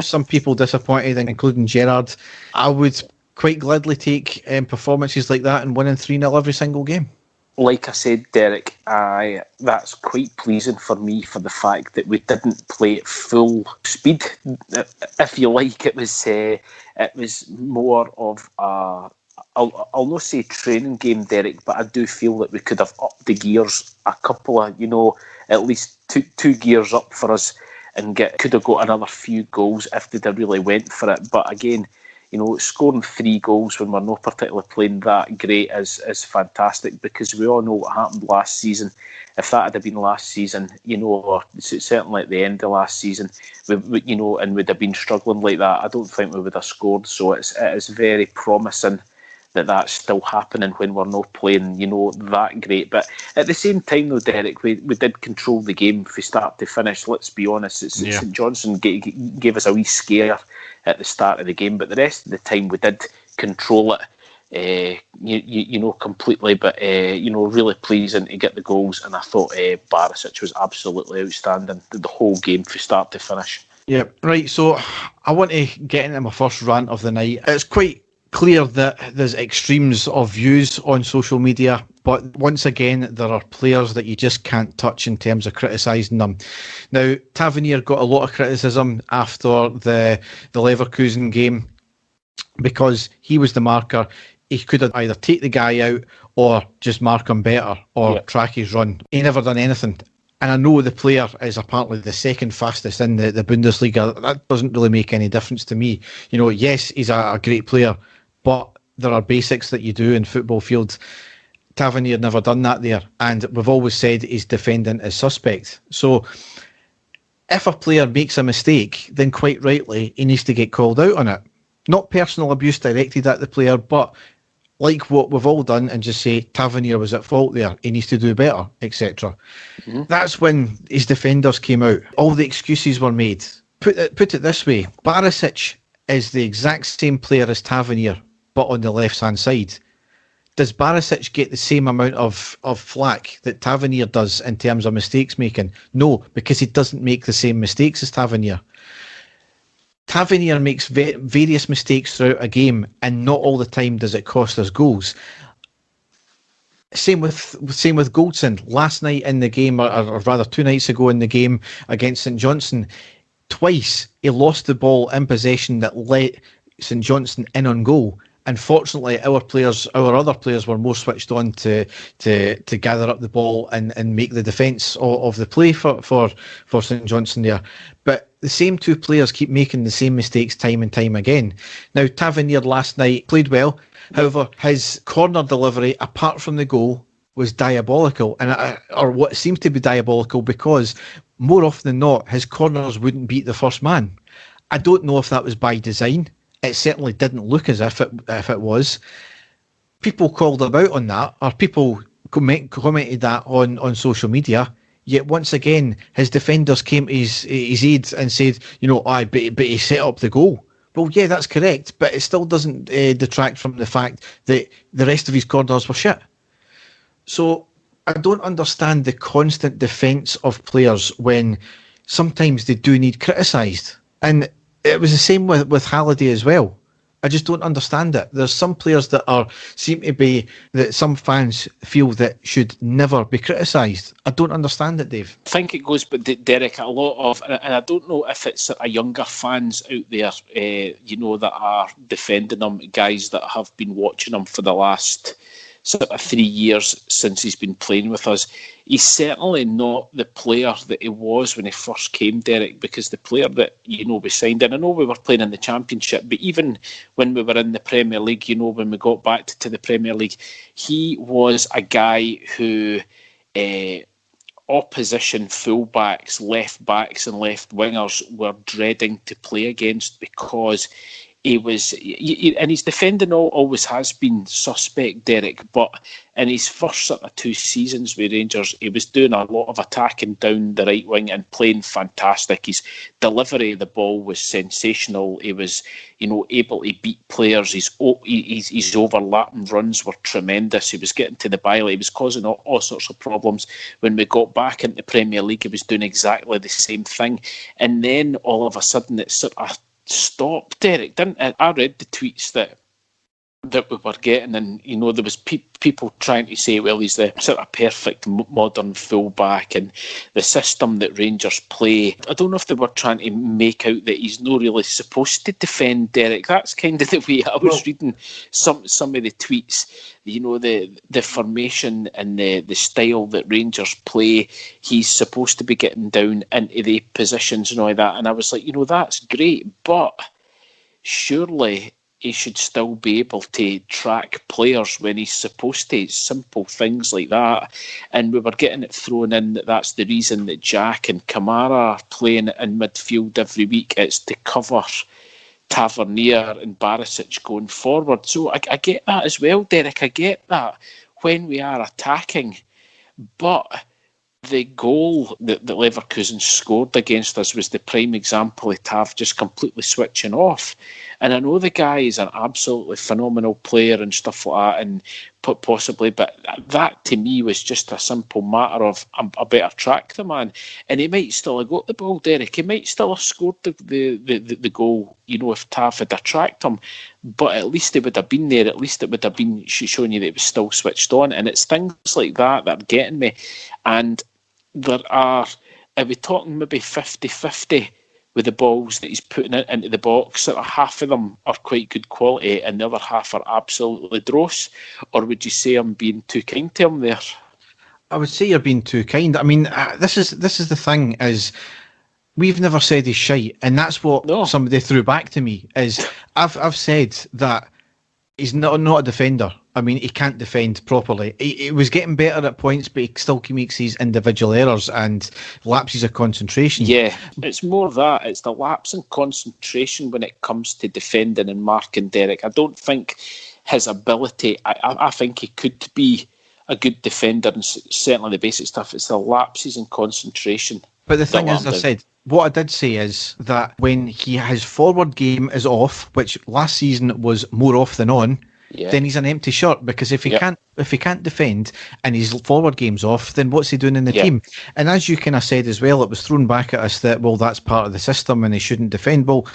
Some people disappointed, including Gerrard. I would quite gladly take performances like that and winning 3-0 every single game. Like I said, Derek, that's quite pleasing for me for the fact that we didn't play at full speed. If you like, it was more of a, I'll not say training game, Derek, but I do feel that we could have upped the gears a couple of, at least two gears up for us, and could have got another few goals if they'd have really went for it. But again, scoring 3 goals when we're not particularly playing that great is fantastic, because we all know what happened last season. If that had been last season, or certainly at the end of last season, and we'd have been struggling like that, I don't think we would have scored. So it is very promising that that's still happening when we're not playing, that great. But at the same time, though, Derek, we did control the game from start to finish. Let's be honest, St Johnstone gave us a wee scare at the start of the game, but the rest of the time we did control it, completely. But really pleasing to get the goals, and I thought Barisic was absolutely outstanding the whole game from start to finish. Yeah, right. So I want to get into my first rant of the night. It's quite clear that there's extremes of views on social media, but once again there are players that you just can't touch in terms of criticising them. Now, Tavernier got a lot of criticism after the Leverkusen game because he was the marker. He could have either take the guy out or just mark him better or track his run. He never done anything. And I know the player is apparently the second fastest in the Bundesliga. That doesn't really make any difference to me. Yes, he's a great player, but there are basics that you do in football fields. Tavernier never done that there, and we've always said his defending is suspect. So if a player makes a mistake, then quite rightly he needs to get called out on it. Not personal abuse directed at the player, but like what we've all done, and just say Tavernier was at fault there, he needs to do better, etc. That's when his defenders came out. All the excuses were made. Put it this way, Barisic is the exact same player as Tavernier, but on the left-hand side. Does Barisic get the same amount of flack that Tavernier does in terms of mistakes making? No, because he doesn't make the same mistakes as Tavernier. Tavernier makes various mistakes throughout a game, and not all the time does it cost us goals. Same with Goldson. Last night in the game, or rather 2 nights ago in the game against St Johnstone, twice he lost the ball in possession that let St Johnstone in on goal. And fortunately, our other players were more switched on to gather up the ball and make the defence of the play for St Johnstone there. But the same 2 players keep making the same mistakes time and time again. Now, Tavernier last night played well. However, his corner delivery, apart from the goal, was diabolical, or what seems to be diabolical, because more often than not, his corners wouldn't beat the first man. I don't know if that was by design. It certainly didn't look as if it was. People called him out on that, or people commented that on social media. Yet once again, his defenders came to his aid and said, but he set up the goal. Well, yeah, that's correct, but it still doesn't detract from the fact that the rest of his corners were shit. So I don't understand the constant defence of players when sometimes they do need criticised. And it was the same with Halliday as well. I just don't understand it. There's some players that some fans feel that should never be criticised. I don't understand it, Dave. I think it goes, but Derek, a lot of, and I don't know if it's a younger fans out there, that are defending them, guys that have been watching them for the last sort of 3 years since he's been playing with us. He's certainly not the player that he was when he first came, Derek, because the player that, we signed, and I know we were playing in the Championship, but even when we were in the Premier League, when we got back to the Premier League, he was a guy who opposition fullbacks, left backs and left wingers were dreading to play against, because he was, and his defending always has been suspect, Derek, but in his first sort of 2 seasons with Rangers, he was doing a lot of attacking down the right wing and playing fantastic. His delivery of the ball was sensational. He was, able to beat players. His overlapping runs were tremendous. He was getting to the byline. He was causing all sorts of problems. When we got back into the Premier League, he was doing exactly the same thing. And then all of a sudden it sort of stopped, Derek, didn't it? I read the tweets that we were getting, and there was people trying to say, well, he's the sort of perfect modern fullback, and the system that Rangers play, I don't know if they were trying to make out that he's not really supposed to defend, Derek. That's kind of the way I was reading some of the tweets. The formation and the style that Rangers play, he's supposed to be getting down into the positions and all that, and I was like, that's great, but surely he should still be able to track players when he's supposed to. Simple things like that. And we were getting it thrown in that that's the reason that Jack and Kamara are playing in midfield every week. It's to cover Tavernier and Barisic going forward. So I get that as well, Derek. I get that when we are attacking. But the goal that Leverkusen scored against us was the prime example of Tav just completely switching off. And I know the guy is an absolutely phenomenal player and stuff like that, and possibly, but that to me was just a simple matter of a better track the man. And he might still have got the ball, Derek. He might still have scored the goal, if Tav had tracked him. But at least it would have been there. At least it would have been showing you that it was still switched on. And it's things like that that are getting me. And there are, are we talking maybe 50-50 with the balls that he's putting into the box? Sort of half of them are quite good quality and the other half are absolutely dross? Or would you say I'm being too kind to him there? I would say you're being too kind. I mean, this is the thing, is we've never said he's shite, and that's what somebody threw back to me, is I've said that he's not a defender. I mean, he can't defend properly. He was getting better at points, but he still makes these individual errors and lapses of concentration. Yeah, it's more that. It's the lapse in concentration when it comes to defending and marking, Derek. I don't think his ability, I think he could be a good defender, and certainly the basic stuff. It's the lapses in concentration. But the thing is, I said, what I did say is that when his forward game is off, which last season was more off than on, then he's an empty shirt, because if he can't defend and his forward game's off, then what's he doing in the team? And as you kind of said as well, it was thrown back at us that, well, that's part of the system and he shouldn't defend. Well,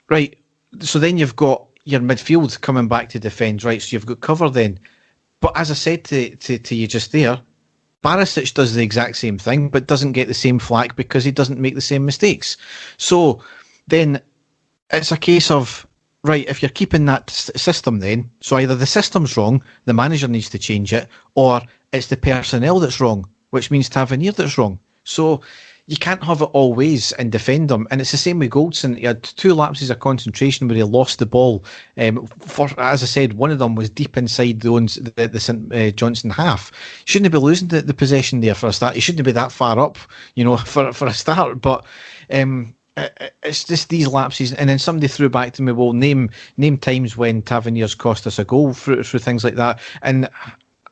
right, so then you've got your midfield coming back to defend, right? So you've got cover then. But as I said to you just there, Barisic does the exact same thing, but doesn't get the same flack because he doesn't make the same mistakes. So then it's a case of, right, if you're keeping that system then, so either the system's wrong, the manager needs to change it, or it's the personnel that's wrong, which means Tavernier that's wrong. So you can't have it all ways and defend them. And it's the same with Goldson. He had 2 lapses of concentration where he lost the ball. As I said, one of them was deep inside the St Johnstone half. Shouldn't he be losing the possession there for a start? He shouldn't be that far up, for a start. But it's just these lapses. And then somebody threw back to me, well, name times when Tavernier's cost us a goal through things like that. And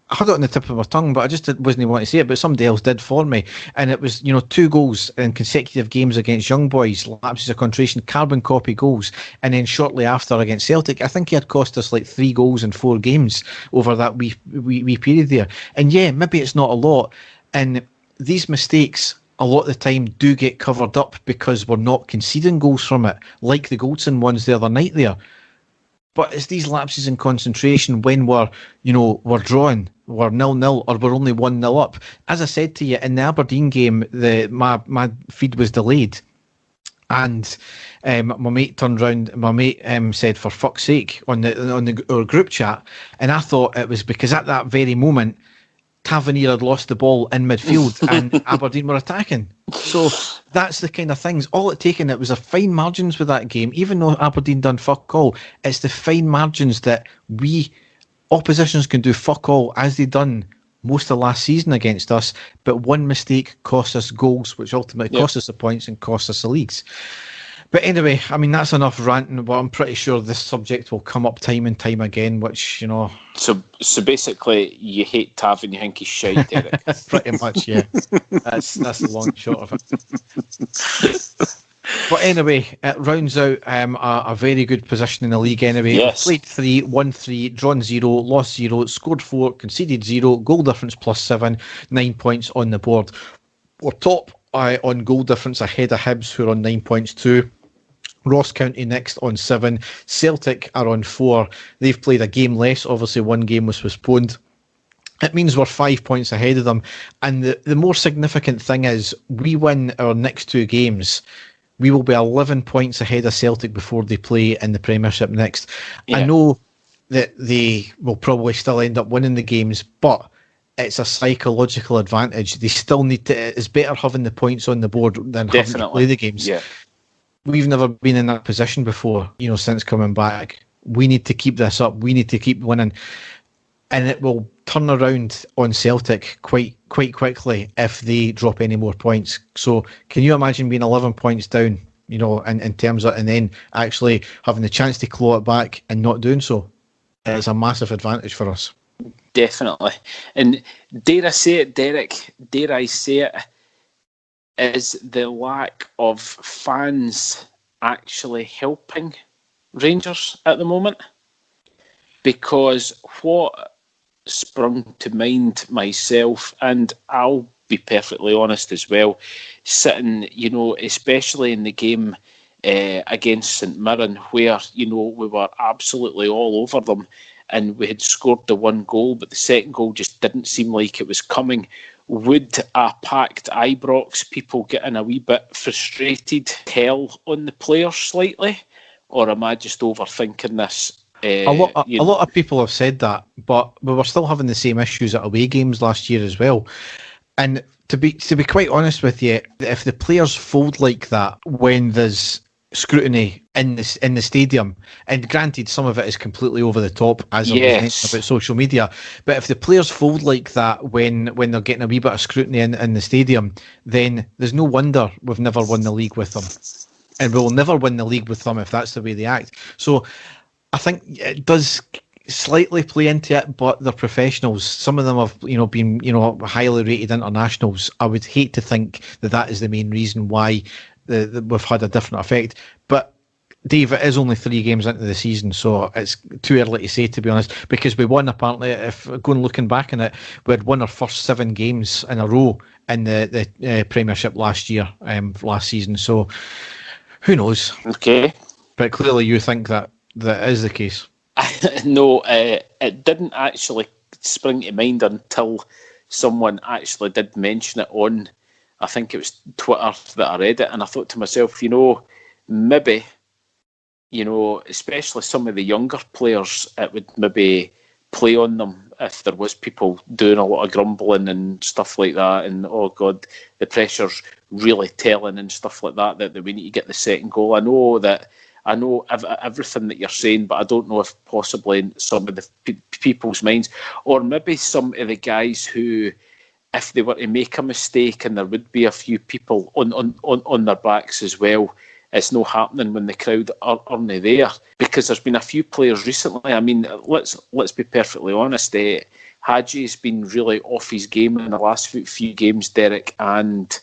I had it on the tip of my tongue, but I just wasn't wanting to say it. But somebody else did for me, and it was 2 goals in consecutive games against Young Boys, lapses of concentration, carbon copy goals, and then shortly after against Celtic, I think he had cost us like 3 goals in 4 games over that wee period there. And yeah, maybe it's not a lot, and these mistakes a lot of the time do get covered up because we're not conceding goals from it, like the Goldson ones the other night there. But it's these lapses in concentration when we're drawing, we're 0-0, or we're only 1-0 up. As I said to you, in the Aberdeen game, my feed was delayed. And my mate turned round. My mate said, "For fuck's sake," on our group chat, and I thought it was because at that very moment, Tavernier had lost the ball in midfield and Aberdeen were attacking. So that's the kind of things. All it taken, it was a fine margins with that game. Even though Aberdeen done fuck all, it's the fine margins that oppositions can do fuck all, as they done most of last season against us. But one mistake cost us goals, which ultimately cost us the points and cost us the leagues. But anyway, I mean, that's enough ranting, but I'm pretty sure this subject will come up time and time again, which, you know... So basically, you hate Tav and you think he's shite, Derek. Pretty much, yeah. That's the long and short of it. But anyway, it rounds out a very good position in the league anyway. Yes. Played 3, won 3, drawn 0, lost 0, scored 4, conceded 0, goal difference +7, 9 points on the board. We're top on goal difference ahead of Hibs, who are on 9 points too. Ross County next on 7. Celtic are on 4. They've played a game less. Obviously, one game was postponed. It means we're 5 points ahead of them. And the more significant thing is, we win our next 2 games, we will be 11 points ahead of Celtic before they play in the Premiership next. Yeah. I know that they will probably still end up winning the games, but it's a psychological advantage. They still need to... It's better having the points on the board than having to play the games. Yeah. We've never been in that position before, since coming back. We need to keep this up. We need to keep winning. And it will turn around on Celtic quite quickly if they drop any more points. So can you imagine being 11 points down, in terms of, and then actually having the chance to claw it back and not doing so? It's a massive advantage for us. Definitely. And dare I say it, Derek, is the lack of fans actually helping Rangers at the moment? Because what sprung to mind myself, and I'll be perfectly honest as well, sitting, especially in the game against St Mirren, where, we were absolutely all over them and we had scored the 1 goal, but the second goal just didn't seem like it was coming. Would a packed Ibrox, people getting a wee bit frustrated, tell on the players slightly? Or am I just overthinking this? A lot of people have said that, but we were still having the same issues at away games last year as well. And to be quite honest with you, if the players fold like that when there's scrutiny in the stadium, and granted some of it is completely over the top, as I was mentioning about social media, but if the players fold like that when they're getting a wee bit of scrutiny in the stadium, then there's no wonder we've never won the league with them, and we'll never win the league with them if that's the way they act. So I think it does slightly play into it, but they're professionals. Some of them have been highly rated internationals. I would hate to think that is the main reason why we've had a different effect. But Dave, it is only 3 games into the season, so it's too early to say, to be honest, because we won, apparently, if going looking back on it, we had won our first 7 games in a row in the Premiership last season, so who knows? Okay. But clearly you think that is the case. No, it didn't actually spring to mind until someone actually did mention it on, I think it was Twitter that I read it, and I thought to myself, maybe, especially some of the younger players, it would maybe play on them if there was people doing a lot of grumbling and stuff like that, and oh God, the pressure's really telling and stuff like that we need to get the second goal. I know everything that you're saying, but I don't know if possibly in some of the people's minds, or maybe some of the guys who, if they were to make a mistake and there would be a few people on their backs as well, it's not happening when the crowd aren't there. Because there's been a few players recently. I mean, let's be perfectly honest. Hadji's been really off his game in the last few games, Derek, and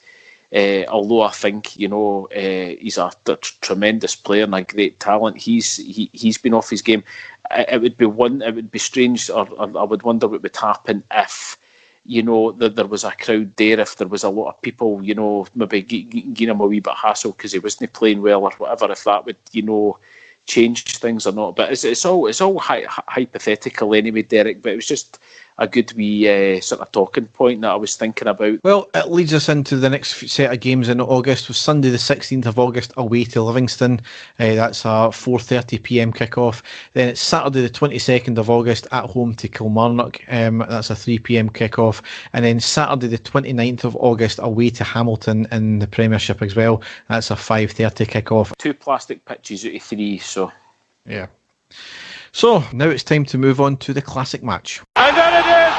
although I think he's a tremendous player and a great talent, he's been off his game. It would be strange, or I would wonder what would happen if there was a crowd there, if there was a lot of people, maybe giving him a wee bit of hassle because he wasn't playing well or whatever, if that would change things or not. But it's all hypothetical anyway, Derek. But I a good wee sort of talking point that I was thinking about. Well, it leads us into the next set of games in August. With Sunday the 16th of August away to Livingston. That's a 4:30pm kickoff. Then it's Saturday the 22nd of August at home to Kilmarnock. That's a 3pm kickoff. And then Saturday the 29th of August away to Hamilton in the Premiership as well. That's a 5:30 kickoff. 2 plastic pitches out of 3, so... Yeah. So, now it's time to move on to the classic match. And then it is!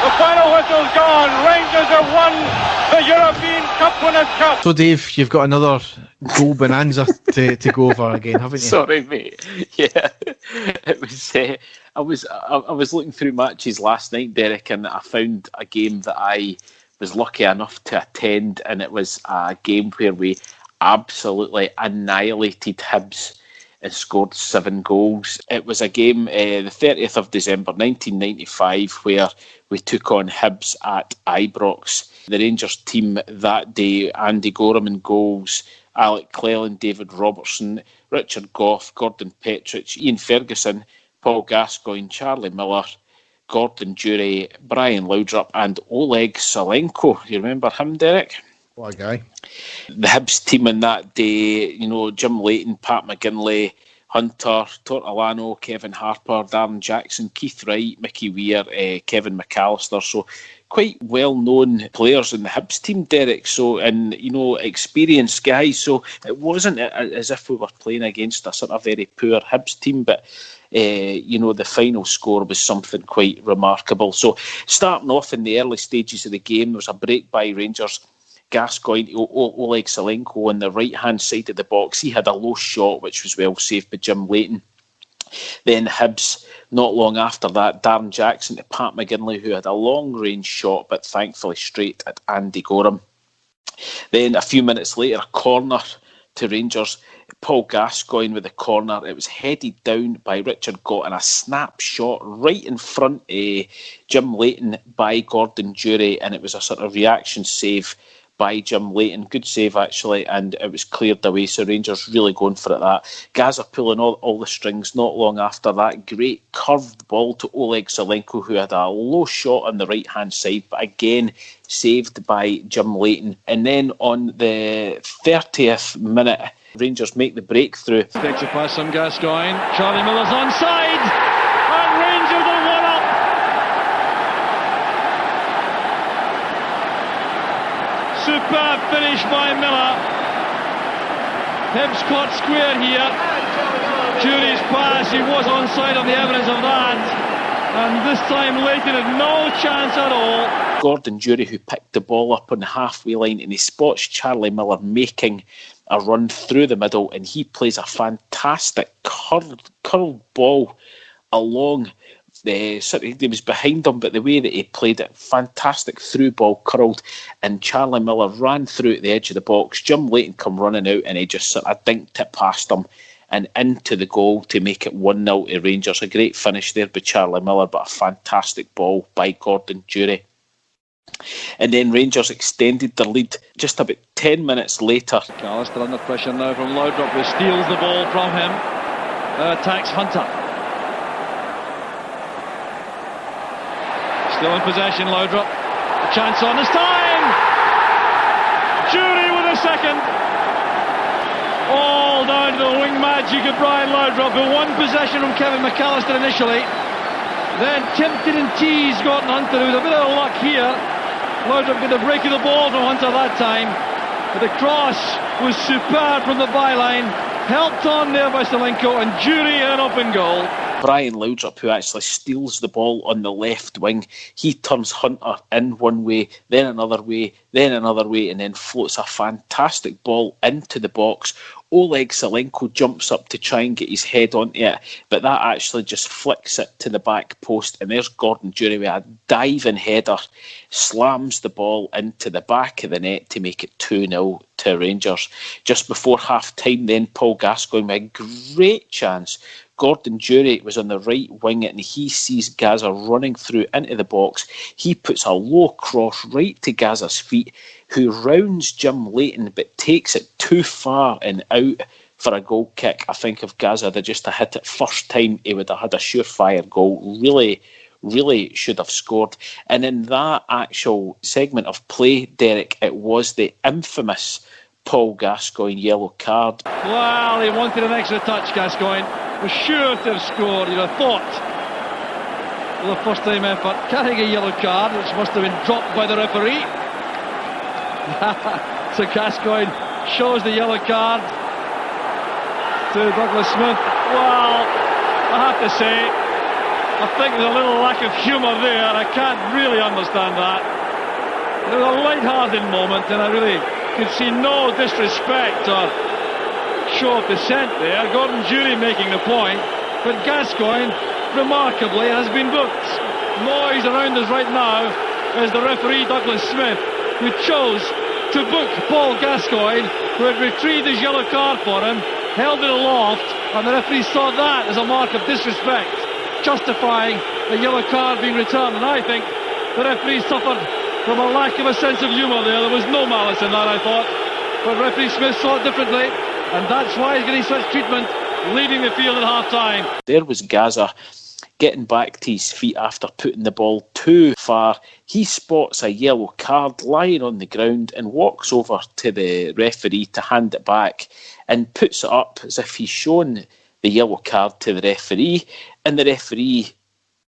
The final whistle's gone. Rangers have won the European Cup Winners' Cup. So, Dave, you've got another goal bonanza to go over again, haven't you? Sorry, mate. Yeah, it was. I was looking through matches last night, Derek, and I found a game that I was lucky enough to attend, and it was a game where we absolutely annihilated Hibs and scored 7 goals. It was a game, the 30th of December 1995, where we took on Hibs at Ibrox. The Rangers team that day, Andy Gorham in goals, Alec Cleland, David Robertson, Richard Gough, Gordon Petrich, Ian Ferguson, Paul Gascoigne, Charlie Miller, Gordon Durie, Brian Laudrup and Oleg Salenko. You remember him, Derek? What a guy. The Hibs team on that day, Jim Leighton, Pat McGinley, Hunter, Tortolano, Kevin Harper, Darren Jackson, Keith Wright, Mickey Weir, Kevin McAllister. So quite well-known players in the Hibs team, Derek. So, and, experienced guys. So it wasn't as if we were playing against a sort of very poor Hibs team, but the final score was something quite remarkable. So starting off in the early stages of the game, there was a break by Rangers. Gascoigne, Oleg Salenko on the right-hand side of the box. He had a low shot, which was well saved by Jim Leighton. Then Hibs, not long after that, Darren Jackson to Pat McGinley, who had a long-range shot, but thankfully straight at Andy Gorham. Then a few minutes later, a corner to Rangers. Paul Gascoigne with the corner. It was headed down by Richard Gott and a snapshot right in front of Jim Leighton by Gordon Durie, and it was a sort of reaction save by Jim Leighton. Good save, actually, and it was cleared away, so Rangers really going for it that. Gaza pulling all the strings not long after that. Great curved ball to Oleg Salenko, who had a low shot on the right-hand side, but again saved by Jim Leighton. And then on the 30th minute, Rangers make the breakthrough. Takes it past some Gascoigne. Charlie Miller's onside, and Rangers are 1 up. Superb finish by Miller. Hibs caught square here. Durie's pass, he was onside on the evidence of that. And this time Leighton had no chance at all. Gordon Durie, who picked the ball up on the halfway line, and he spots Charlie Miller making a run through the middle, and he plays a fantastic curled ball along. He was behind him, but the way that he played it, fantastic through ball, curled, and Charlie Miller ran through at the edge of the box. Jim Leighton come running out, and he just sort of dinked it past him and into the goal to make it 1-0 to Rangers. A great finish there by Charlie Miller, but a fantastic ball by Gordon Durie. And then Rangers extended their lead just about 10 minutes later. McAllister under pressure now from Laudrup, who steals the ball from him. Attacks Hunter. Still in possession, Laudrup. A chance on this time! Durie with a second. All down to the wing magic of Brian Laudrup, who won possession from Kevin McAllister initially. Then tempted and teased Gordon Hunter, who was a bit of luck here. Laudrup got the break of the ball from Hunter that time. But the cross was superb from the byline. Helped on there by Salenko, and Durie an open goal. Brian Laudrup, who actually steals the ball on the left wing, he turns Hunter in one way, then another way, and then floats a fantastic ball into the box. Oleg Salenko jumps up to try and get his head onto it, but that actually just flicks it to the back post, and there's Gordon Durie with a diving header, slams the ball into the back of the net to make it 2-0 to Rangers. Just before half-time then, Paul Gascoigne with a great chance. Gordon Durie was on the right wing and he sees Gaza running through into the box. He puts a low cross right to Gaza's feet, who rounds Jim Leighton but takes it too far and out for a goal kick. I think if Gaza had just hit it first time, he would have had a surefire goal. Really, really should have scored. And in that actual segment of play, Derek, it was the infamous Paul Gascoigne yellow card. Well, he wanted an extra touch, Gascoigne. Was sure to have scored, you'd have thought. For the first time effort, carrying a yellow card, which must have been dropped by the referee. So Gascoigne shows the yellow card to Douglas Smith. Well, I have to say, I think there's a little lack of humour there. I can't really understand that. It was a light-hearted moment, and I really could see no disrespect or show of dissent there. Gordon Jury making the point, but Gascoigne, remarkably, has been booked. Noise around us right now is the referee Douglas Smith, who chose to book Paul Gascoigne, who had retrieved his yellow card for him, held it aloft, and the referee saw that as a mark of disrespect, justifying a yellow card being returned. And I think the referee suffered from a lack of a sense of humour there. There was no malice in that, I thought, but referee Smith saw it differently, and that's why he's getting such treatment, leaving the field at half-time. There was Gaza getting back to his feet after putting the ball too far. He spots a yellow card lying on the ground and walks over to the referee to hand it back and puts it up as if he's shown the yellow card to the referee, and the referee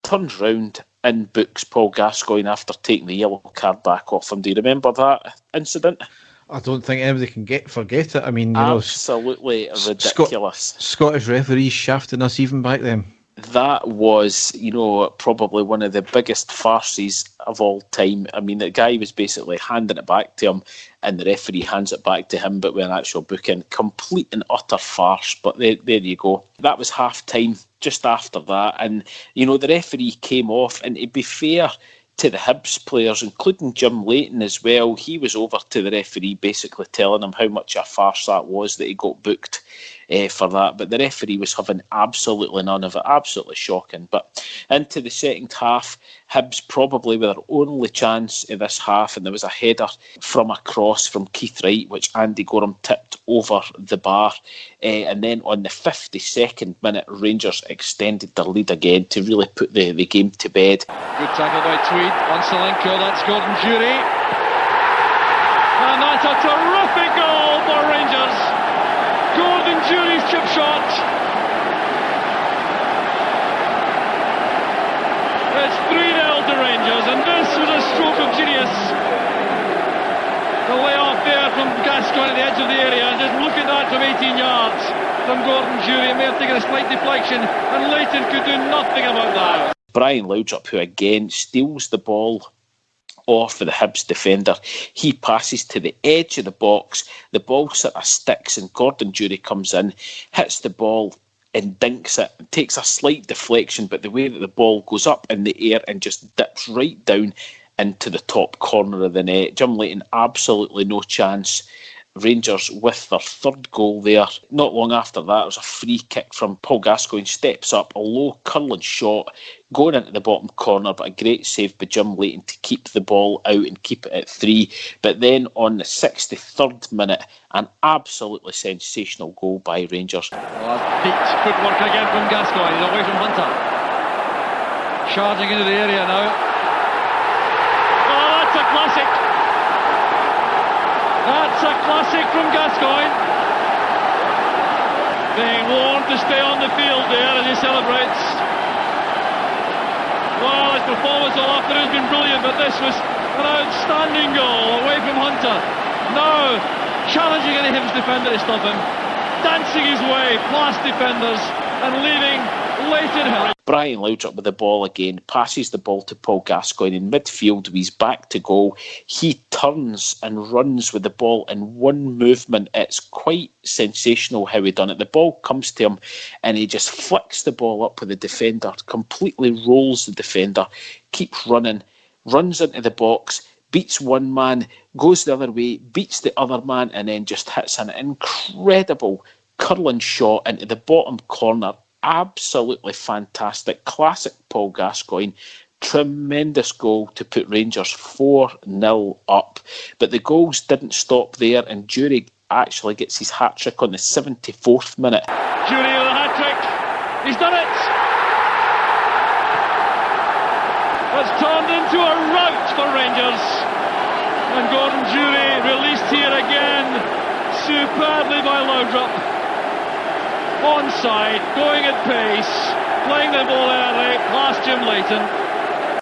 turns round and books Paul Gascoigne after taking the yellow card back off him. Do you remember that incident? I don't think anybody can forget it. I mean, absolutely ridiculous. Scottish referees shafting us even back then. That was, probably one of the biggest farces of all time. I mean, the guy was basically handing it back to him, and the referee hands it back to him, but with an actual booking. Complete and utter farce. But there you go. That was half time. Just after that, and the referee came off, and to be fair to the Hibs players, including Jim Leighton as well, he was over to the referee basically telling him how much a farce that was that he got booked for that. But the referee was having absolutely none of it. Absolutely shocking. But into the second half, Hibs probably with their only chance in this half, and there was a header from a cross from Keith Wright, which Andy Gorham tipped over the bar. And then on the 52nd minute, Rangers extended their lead again to really put the game to bed. Good tackle by Tweed on Solanko. That's Gordon Jury. And that's a terrific goal for Rangers. Gordon Jury's chip shot. It's 3-0 to Rangers, and this was a stroke of genius. The layoff there from Gascoigne at the edge of the area, and just look at that from 18 yards from Gordon Jury. It may have taken a slight deflection, and Leighton could do nothing about that. Brian Laudrup, who again steals the ball off of the Hibs defender. He passes to the edge of the box. The ball sort of sticks, and Gordon Jury comes in, hits the ball and dinks it. It takes a slight deflection, but the way that the ball goes up in the air and just dips right down into the top corner of the net. Jim Leighton, absolutely no chance. Rangers with their third goal there. Not long after that, it was a free kick from Paul Gascoigne. Steps up, a low curling shot, going into the bottom corner, but a great save by Jim Leighton to keep the ball out and keep it at 3. But then on the 63rd minute, an absolutely sensational goal by Rangers. Well, peaked footwork again from Gascoigne. He's away from Hunter. Charging into the area now. Oh, that's a classic. That's a classic from Gascoigne. Being warned to stay on the field there as he celebrates. Well, his performance all after has been brilliant, but this was an outstanding goal away from Hunter. Now, challenging any Hibs defender to stop him. Dancing his way past defenders and leaving Leighton Hill. Brian Laudrup with the ball again, passes the ball to Paul Gascoigne in midfield. He's back to goal. He turns and runs with the ball in one movement. It's quite sensational how he done it. The ball comes to him and he just flicks the ball up with the defender, completely rolls the defender, keeps running, runs into the box, beats one man, goes the other way, beats the other man, and then just hits an incredible curling shot into the bottom corner. Absolutely fantastic. Classic Paul Gascoigne. Tremendous goal to put Rangers 4-0 up. But the goals didn't stop there, and Jury actually gets his hat-trick on the 74th minute. Jury with a hat-trick. He's done it. has turned into a rout for Rangers. And Gordon Jury released here again, superbly by Laudrup. Onside, going at pace, playing the ball early, past Jim Leighton.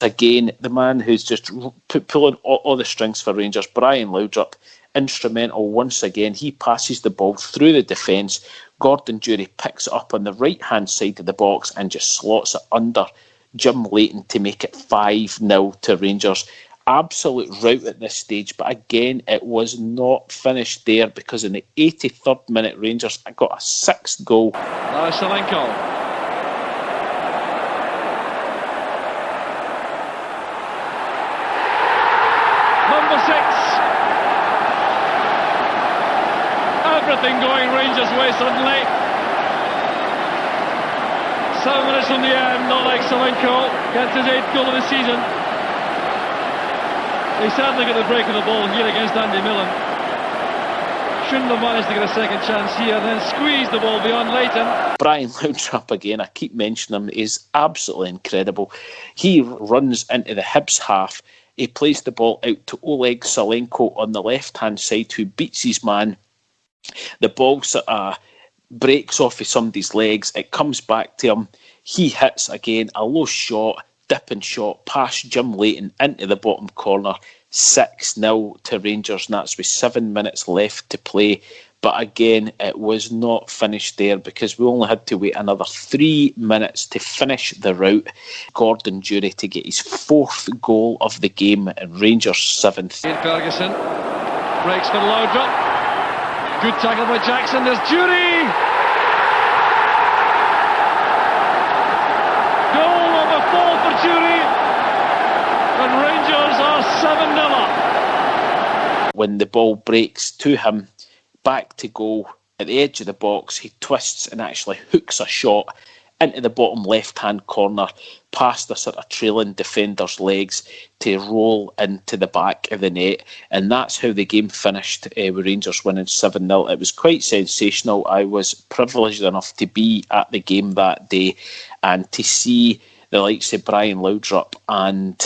Again, the man who's just pulling all the strings for Rangers, Brian Laudrup, instrumental once again. He passes the ball through the defence. Gordon Jury picks it up on the right-hand side of the box and just slots it under Jim Leighton to make it 5-0 to Rangers. Absolute rout at this stage, but again, it was not finished there because in the 83rd minute, Rangers got a 6th goal. Salenko. Number 6. Everything going Rangers' way suddenly. 7 minutes from the end, Oleg Salenko gets his 8th goal of the season. He certainly got the break of the ball here against Andy Millen. Shouldn't have managed to get a second chance here and then squeezed the ball beyond Leighton. Brian Laudrup, again, I keep mentioning him, is absolutely incredible. He runs into the Hibs half. He plays the ball out to Oleg Salenko on the left-hand side, who beats his man. The ball sort of breaks off of somebody's legs. It comes back to him. He hits again a low shot, dipping shot past Jim Leighton into the bottom corner. 6-0 to Rangers, and that's with 7 minutes left to play. But again, it was not finished there because we only had to wait another 3 minutes to finish the rout. Gordon Jury to get his 4th goal of the game, and Rangers 7th. Ian Ferguson breaks for Laudrup. Good tackle by Jackson. There's Jury. Goal number 4 for Jury, and Rangers are 7-0 up. When the ball breaks to him, back to goal at the edge of the box, he twists and actually hooks a shot into the bottom left-hand corner, past the sort of trailing defender's legs to roll into the back of the net. And that's how the game finished, with Rangers winning 7-0. It was quite sensational. I was privileged enough to be at the game that day and to see the likes of Brian Laudrup and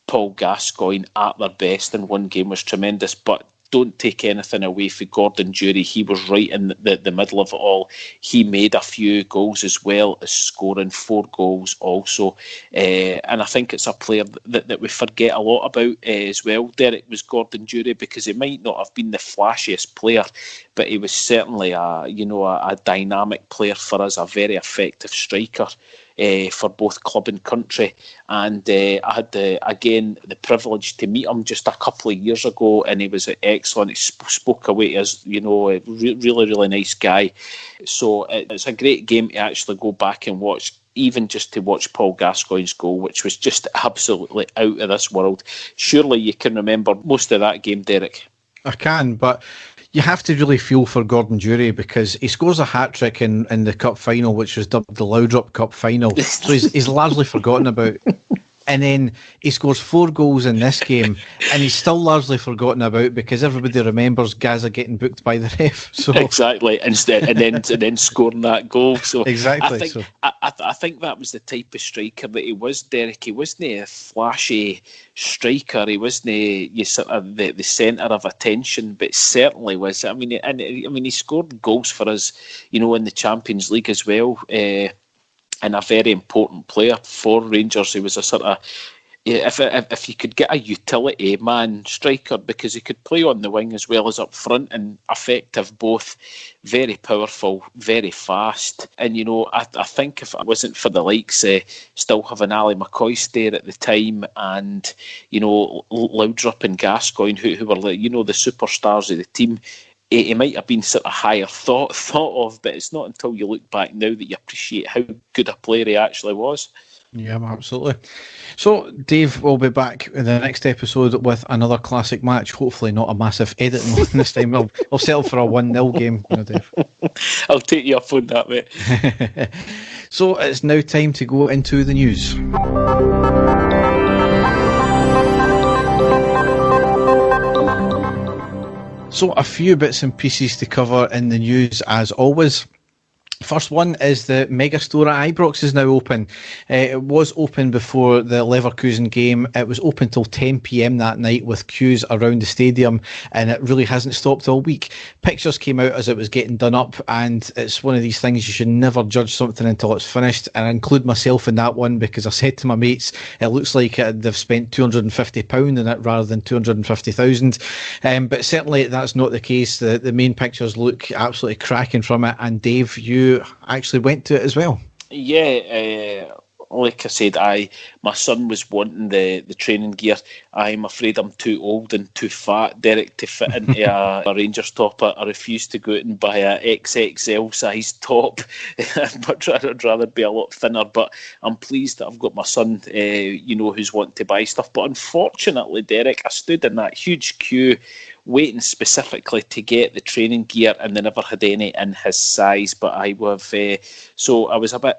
Paul Gascoigne at their best in one game was tremendous. But don't take anything away from Gordon Jury. He was right in the middle of it all. He made a few goals as well as scoring 4 goals also. And I think it's a player that we forget a lot about as well, Derek, was Gordon Jury, because he might not have been the flashiest player, but he was certainly a dynamic player for us, a very effective striker. For both club and country, and I had the privilege to meet him just a couple of years ago, and he was excellent. He spoke away as a really nice guy. So it's a great game to actually go back and watch, even just to watch Paul Gascoigne's goal, which was just absolutely out of this world. Surely you can remember most of that game, Derek. I can, but you have to really feel for Gordon Jury because he scores a hat-trick in the cup final, which was dubbed the Laudrup Cup final. So he's largely forgotten about. And then he scores 4 goals in this game, and he's still largely forgotten about because everybody remembers Gaza getting booked by the ref. So exactly, and then scoring that goal. So exactly. I think that was the type of striker that he was, Derek. He wasn't a flashy striker. He wasn't the centre of attention, but certainly was. I mean, he scored goals for us, in the Champions League as well. And a very important player for Rangers. He was a sort of, if you could get a utility man striker, because he could play on the wing as well as up front, and effective both, very powerful, very fast. And I think if it wasn't for the likes still having Ali McCoy at the time, and Laudrup and Gascoigne, who were the superstars of the team, he might have been sort of higher thought of, but it's not until you look back now that you appreciate how good a player he actually was. Yeah, absolutely. So, Dave will be back in the next episode with another classic match. Hopefully not a massive editing one this time. I'll settle for a 1-0 game, Dave. I'll take you up on that, mate. So, it's now time to go into the news. So a few bits and pieces to cover in the news as always. First one is the mega store at Ibrox is now open. It was open before the Leverkusen game. It was open till 10 p.m. that night with queues around the stadium, and it really hasn't stopped all week. Pictures came out as it was getting done up, and it's one of these things you should never judge something until it's finished, and I include myself in that one because I said to my mates, it looks like they've spent £250 in it rather than 250,000. But certainly that's not the case. The main pictures look absolutely cracking from it, and Dave, you actually went to it as well. Yeah, like I said, my son was wanting the training gear. I'm afraid I'm too old and too fat, Derek, to fit into a Rangers top. I refuse to go out and buy a XXL size top. I'd rather be a lot thinner. But I'm pleased that I've got my son, who's wanting to buy stuff. But unfortunately, Derek, I stood in that huge queue waiting specifically to get the training gear, and they never had any in his size. But so I was a bit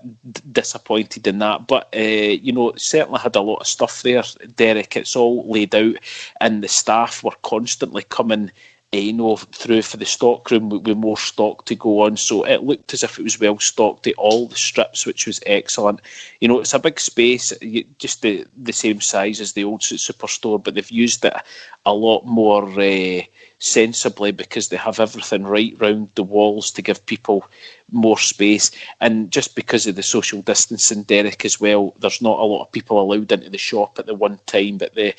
disappointed in that. But certainly had a lot of stuff there, Derek. It's all laid out, and the staff were constantly coming through for the stock room with more stock to go on. So it looked as if it was well stocked at all the strips, which was excellent. It's a big space, just the same size as the old superstore, but they've used it a lot more sensibly because they have everything right round the walls to give people more space. And just because of the social distancing, Derek, as well, there's not a lot of people allowed into the shop at the one time. But the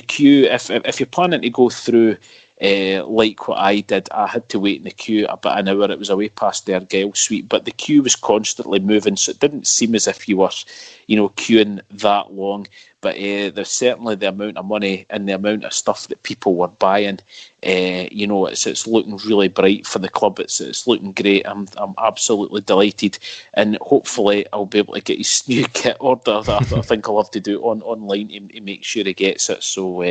queue, if you're planning to go through like what I did, I had to wait in the queue about an hour. It was away past the Argyle suite, but the queue was constantly moving, so it didn't seem as if you were, queuing that long. But there's certainly the amount of money and the amount of stuff that people were buying. It's looking really bright for the club. It's looking great. I'm absolutely delighted, and hopefully I'll be able to get his new kit ordered. I think I'll have to do it online to make sure he gets it. So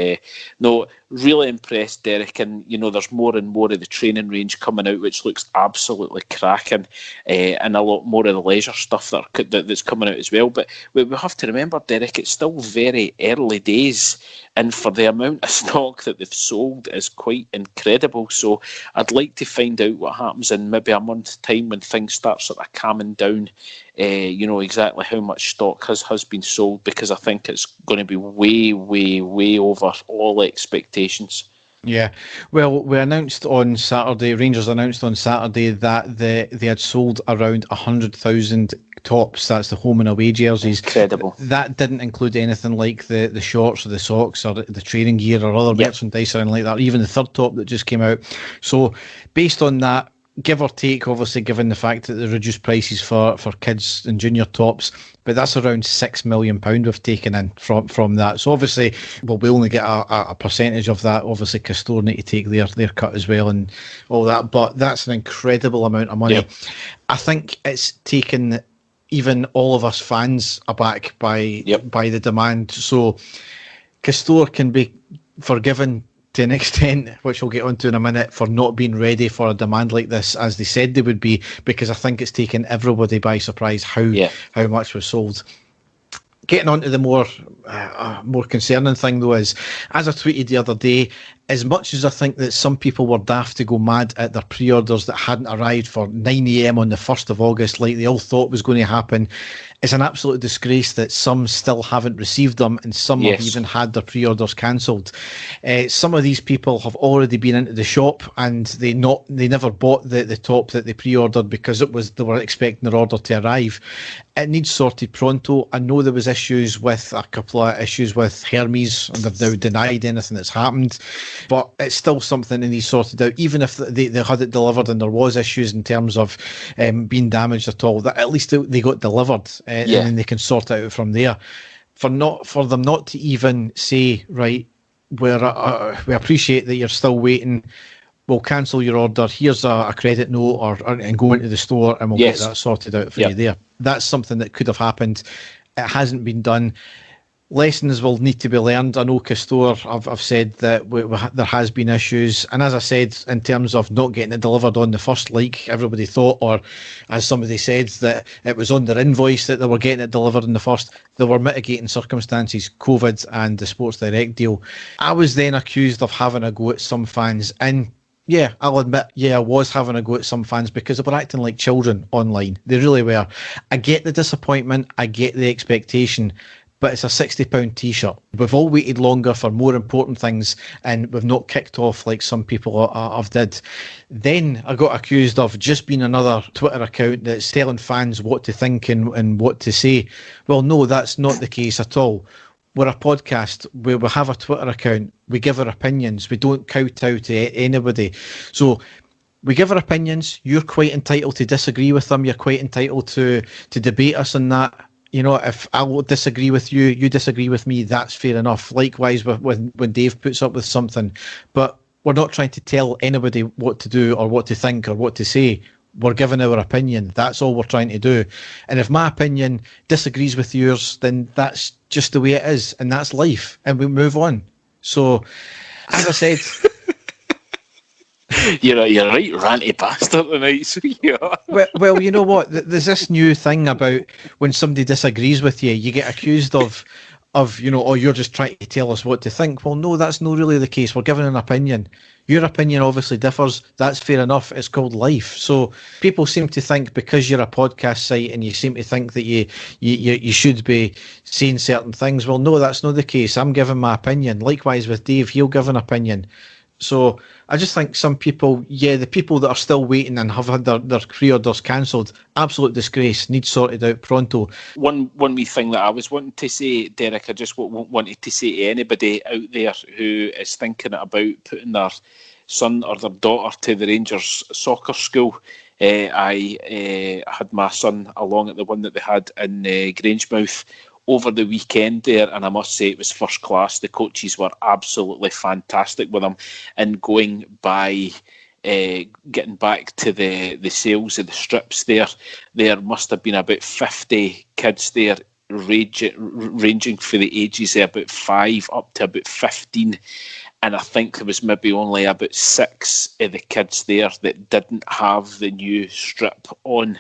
no, really impressed, Derek. And there's more and more of the training range coming out, which looks absolutely cracking, and a lot more of the leisure stuff that's coming out as well. But we have to remember, Derek, it's still very early days, and for the amount of stock that they've sold is quite incredible. So I'd like to find out what happens in maybe a month's time when things start sort of calming down, exactly how much stock has been sold, because I think it's going to be way, way, way over all expectations. Yeah, well, Rangers announced on Saturday that they had sold around 100,000 tops. That's the home and away jerseys. Incredible. That didn't include anything like the shorts or the socks or the training gear or other merchandise or anything like that, even the third top that just came out. So based on that, give or take, obviously, given the fact that they reduced prices for kids and junior tops, but that's around £6 million we've taken in from that. So obviously, we only get a percentage of that. Obviously, Castore need to take their cut as well and all that, but that's an incredible amount of money. Yep. I think it's taken even all of us fans aback by the demand. So Castore can be forgiven to an extent, which we'll get onto in a minute, for not being ready for a demand like this, as they said they would be, because I think it's taken everybody by surprise how much was sold. Getting on to the more concerning thing, though, is, as I tweeted the other day, as much as I think that some people were daft to go mad at their pre-orders that hadn't arrived for 9 a.m. on the 1st of August, like they all thought was going to happen, it's an absolute disgrace that some still haven't received them, and some have even had their pre-orders cancelled. Some of these people have already been into the shop, and they never bought the top that they pre-ordered because they were expecting their order to arrive. It needs sorted pronto. I know there was a couple of issues with Hermes, and they've now denied anything that's happened, but it's still something that needs sorted out. Even if they had it delivered and there was issues in terms of being damaged at all, that at least they got delivered, and then they can sort it out from there. For them not to even say, right, we appreciate that you're still waiting, we'll cancel your order, here's a credit note, and go into the store and we'll get that sorted out for you there. That's something that could have happened. It hasn't been done. Lessons will need to be learned. I know Castore, I've said that there has been issues, and as I said, in terms of not getting it delivered on the first, like everybody thought, or as somebody said, that it was on their invoice that they were getting it delivered on the first, there were mitigating circumstances, COVID and the Sports Direct deal. I was then accused of having a go at some fans in Yeah, I'll admit, I was having a go at some fans because they were acting like children online. They really were. I get the disappointment, I get the expectation, but it's a £60 t-shirt. We've all waited longer for more important things, and we've not kicked off like some people have did. Then I got accused of just being another Twitter account that's telling fans what to think and what to say. Well, no, that's not the case at all. We're a podcast where we have a Twitter account. We give our opinions. We don't kowtow to anybody. So we give our opinions. You're quite entitled to disagree with them. You're quite entitled to debate us on that. You know, if I will disagree with you, you disagree with me, that's fair enough. Likewise, when Dave puts up with something. But we're not trying to tell anybody what to do or what to think or what to say. We're giving our opinion. That's all we're trying to do. And if my opinion disagrees with yours, then that's just the way it is. And that's life. And we move on. So, as I said... You're right, ranty bastard tonight. So well, you know what? There's this new thing about when somebody disagrees with you, you get accused of you're just trying to tell us what to think. Well, no, that's not really the case. We're giving an opinion. Your opinion obviously differs. That's fair enough. It's called life. So people seem to think because you're a podcast site and you seem to think that you should be saying certain things. Well, no, that's not the case. I'm giving my opinion. Likewise with Dave, he'll give an opinion. So I just think some people, the people that are still waiting and have had their pre-orders cancelled, absolute disgrace, need sorted out pronto. One wee thing that I was wanting to say, Derek, I just wanted to say to anybody out there who is thinking about putting their son or their daughter to the Rangers soccer school. I had my son along at the one that they had in Grangemouth over the weekend there, and I must say it was first class. The coaches were absolutely fantastic with him, and going by getting back to the sales of the strips there must have been about 50 kids there ranging for the ages of about 5 up to about 15, and I think there was maybe only about 6 of the kids there that didn't have the new strip on.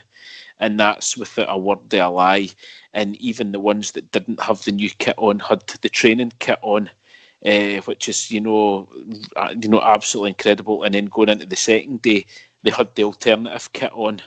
And that's without a word of a lie. And even the ones that didn't have the new kit on had the training kit on, which is, absolutely incredible. And then going into the second day, they had the alternative kit on.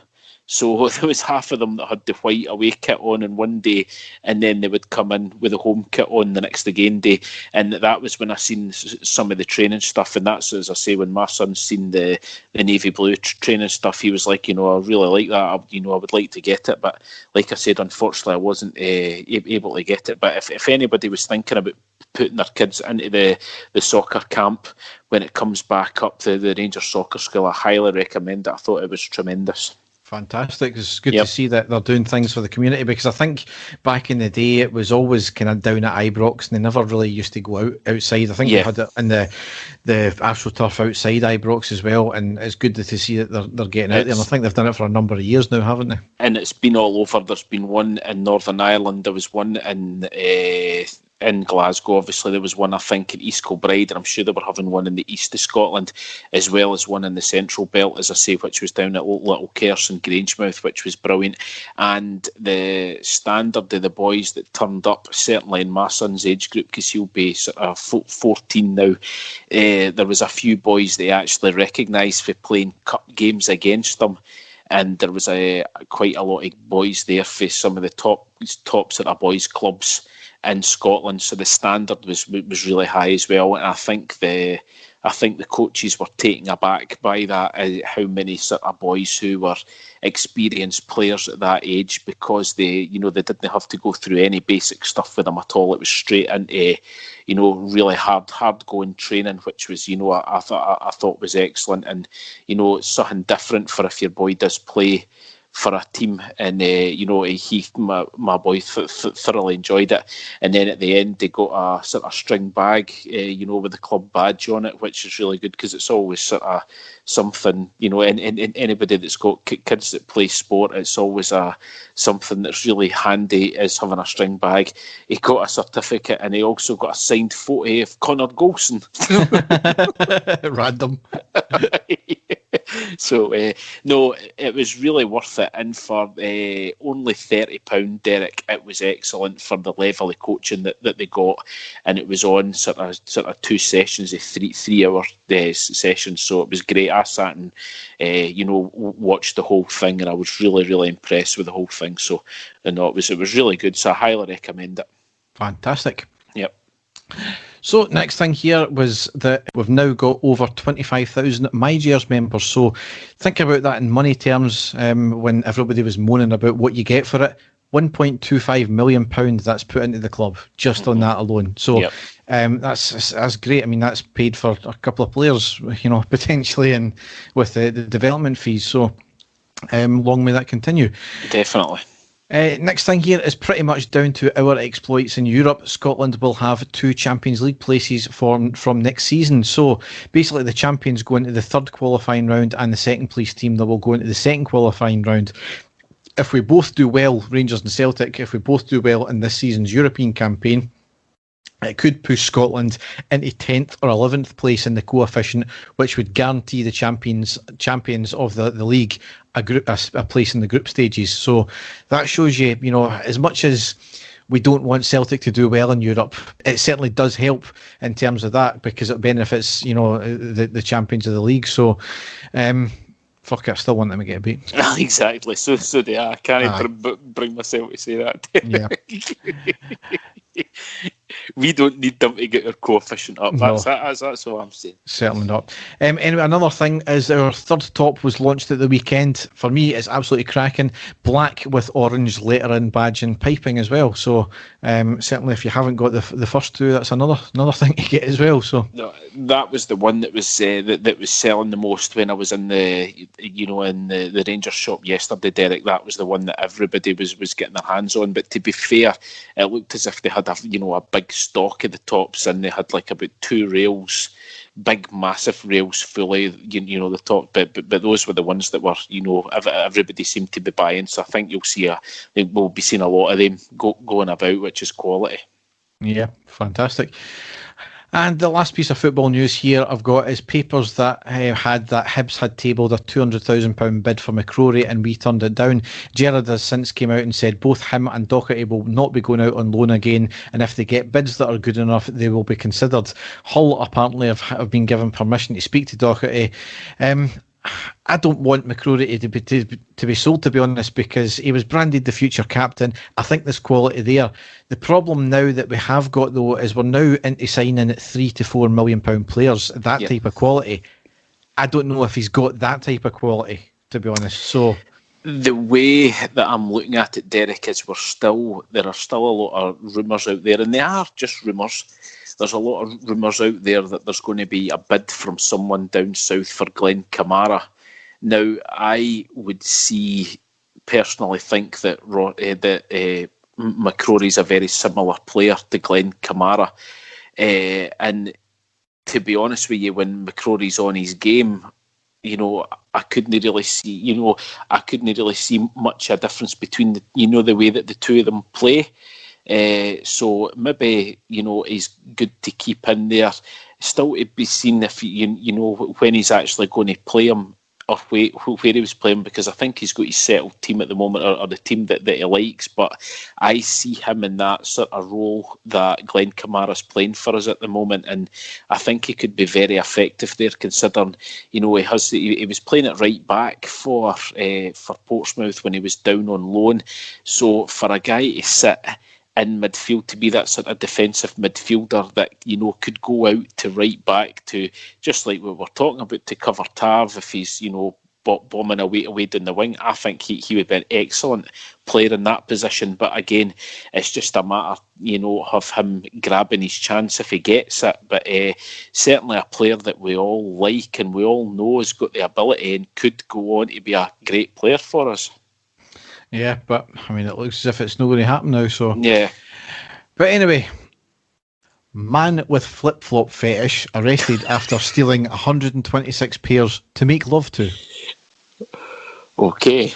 So there was half of them that had the white away kit on one day, and then they would come in with the home kit on the next again day. And that was when I seen some of the training stuff. And that's, as I say, when my son seen the navy blue training stuff, he was like, I really like that. I would like to get it. But like I said, unfortunately, I wasn't able to get it. But if anybody was thinking about putting their kids into the soccer camp when it comes back up to the Rangers soccer school, I highly recommend it. I thought it was tremendous. Fantastic. It's good to see that they're doing things for the community, because I think back in the day it was always kind of down at Ibrox and they never really used to go outside. I think they had it in the AstroTurf outside Ibrox as well, and it's good to see that they're getting out there, and I think they've done it for a number of years now, haven't they? And it's been all over. There's been one in Northern Ireland, there was one in Glasgow, obviously there was one I think in East Kilbride, and I'm sure they were having one in the east of Scotland, as well as one in the Central Belt, as I say, which was down at Little Kerse and Grangemouth, which was brilliant. And the standard of the boys that turned up, certainly in my son's age group, because he'll be 14 now, there was a few boys they actually recognised for playing cup games against them. And there was quite a lot of boys there for some of the tops at our boys' clubs in Scotland, so the standard was really high as well. And I think the coaches were taken aback by that, how many sort of boys who were experienced players at that age, because they didn't have to go through any basic stuff with them at all. It was straight into really hard going training, which was I thought was excellent. And it's something different for if your boy does play for a team, and my boy thoroughly enjoyed it. And then at the end they got a sort of string bag, with the club badge on it, which is really good, because it's always sort of something, and anybody that's got kids that play sport, it's always something that's really handy, is having a string bag. He got a certificate, and he also got a signed photo of Connor Golson. Random. So, no, it was really worth it. And for only £30, Derek, it was excellent for the level of coaching that they got. And it was on sort of 2 sessions, a 3-hour sessions. So it was great. I sat and, watched the whole thing, and I was really, really impressed with the whole thing. So, it was really good. So I highly recommend it. Fantastic. Yep. So next thing here was that we've now got over 25,000 MyGers members. So think about that in money terms. When everybody was moaning about what you get for it, £1.25 million that's put into the club just on that alone. So that's great. I mean, that's paid for a couple of players, potentially, and with the development fees. So long may that continue. Definitely. Next thing here is pretty much down to our exploits in Europe. Scotland will have 2 Champions League places from next season. So basically the champions go into the 3rd qualifying round, and the second place team that will go into the 2nd qualifying round. If we both do well, Rangers and Celtic, if we both do well in this season's European campaign, it could push Scotland into 10th or 11th place in the coefficient, which would guarantee the champions of the league a place in the group stages. So that shows you, as much as we don't want Celtic to do well in Europe, it certainly does help in terms of that, because it benefits, the champions of the league. So, fuck it, I still want them to get a beat. Exactly. So do I. I can't bring myself to say that. Yeah. We don't need them to get their coefficient up. That's all I'm saying. Certainly not. Anyway, another thing is our 3rd top was launched at the weekend. For me, it's absolutely cracking. Black with orange lettering, badge and piping as well. So certainly if you haven't got the first 2, that's another thing to get as well. So no, that was the one that was that was selling the most when I was in the the Rangers shop yesterday, Derek. That was the one that everybody was getting their hands on. But to be fair, it looked as if they had a big stock of the tops, and they had like about 2 rails, big massive rails fully, the top, but those were the ones that were, everybody seemed to be buying. So I think we'll be seeing a lot of them going about, which is quality. Yeah, fantastic. And the last piece of football news here I've got is papers that had that Hibs had tabled a £200,000 bid for McCrory, and we turned it down. Gerrard has since came out and said both him and Doherty will not be going out on loan again, and if they get bids that are good enough, they will be considered. Hull apparently have been given permission to speak to Doherty. I don't want McCrory to be sold, to be honest, because he was branded the future captain. I think there's quality there. The problem now that we have got, though, is we're now into signing at £3 to £4 million players, that type of quality. I don't know if he's got that type of quality, to be honest. So the way that I'm looking at it, Derek, is there are still a lot of rumours out there, and they are just rumours. There's a lot of rumours out there that there's going to be a bid from someone down south for Glenn Kamara. Now, I would personally think that McCrory's a very similar player to Glenn Kamara. And to be honest with you, when McCrory's on his game, I couldn't really see much a difference between the way that the two of them play. So maybe he's good to keep in there. Still to be seen if when he's actually going to play him, or where he was playing, because I think he's got his settled team at the moment, or the team that he likes. But I see him in that sort of role that Glenn Kamara's playing for us at the moment, and I think he could be very effective there, considering he was playing at right back for Portsmouth when he was down on loan. So for a guy to sit in midfield, to be that sort of defensive midfielder that could go out to right back, to just like we were talking about, to cover Tav if he's bombing away down the wing, I think he would be an excellent player in that position. But again, it's just a matter of him grabbing his chance if he gets it. But certainly a player that we all like and we all know has got the ability and could go on to be a great player for us. Yeah, but I mean, it looks as if it's not going to happen now. So yeah. But anyway, man with flip-flop fetish arrested after stealing 126 pairs to make love to. Okay.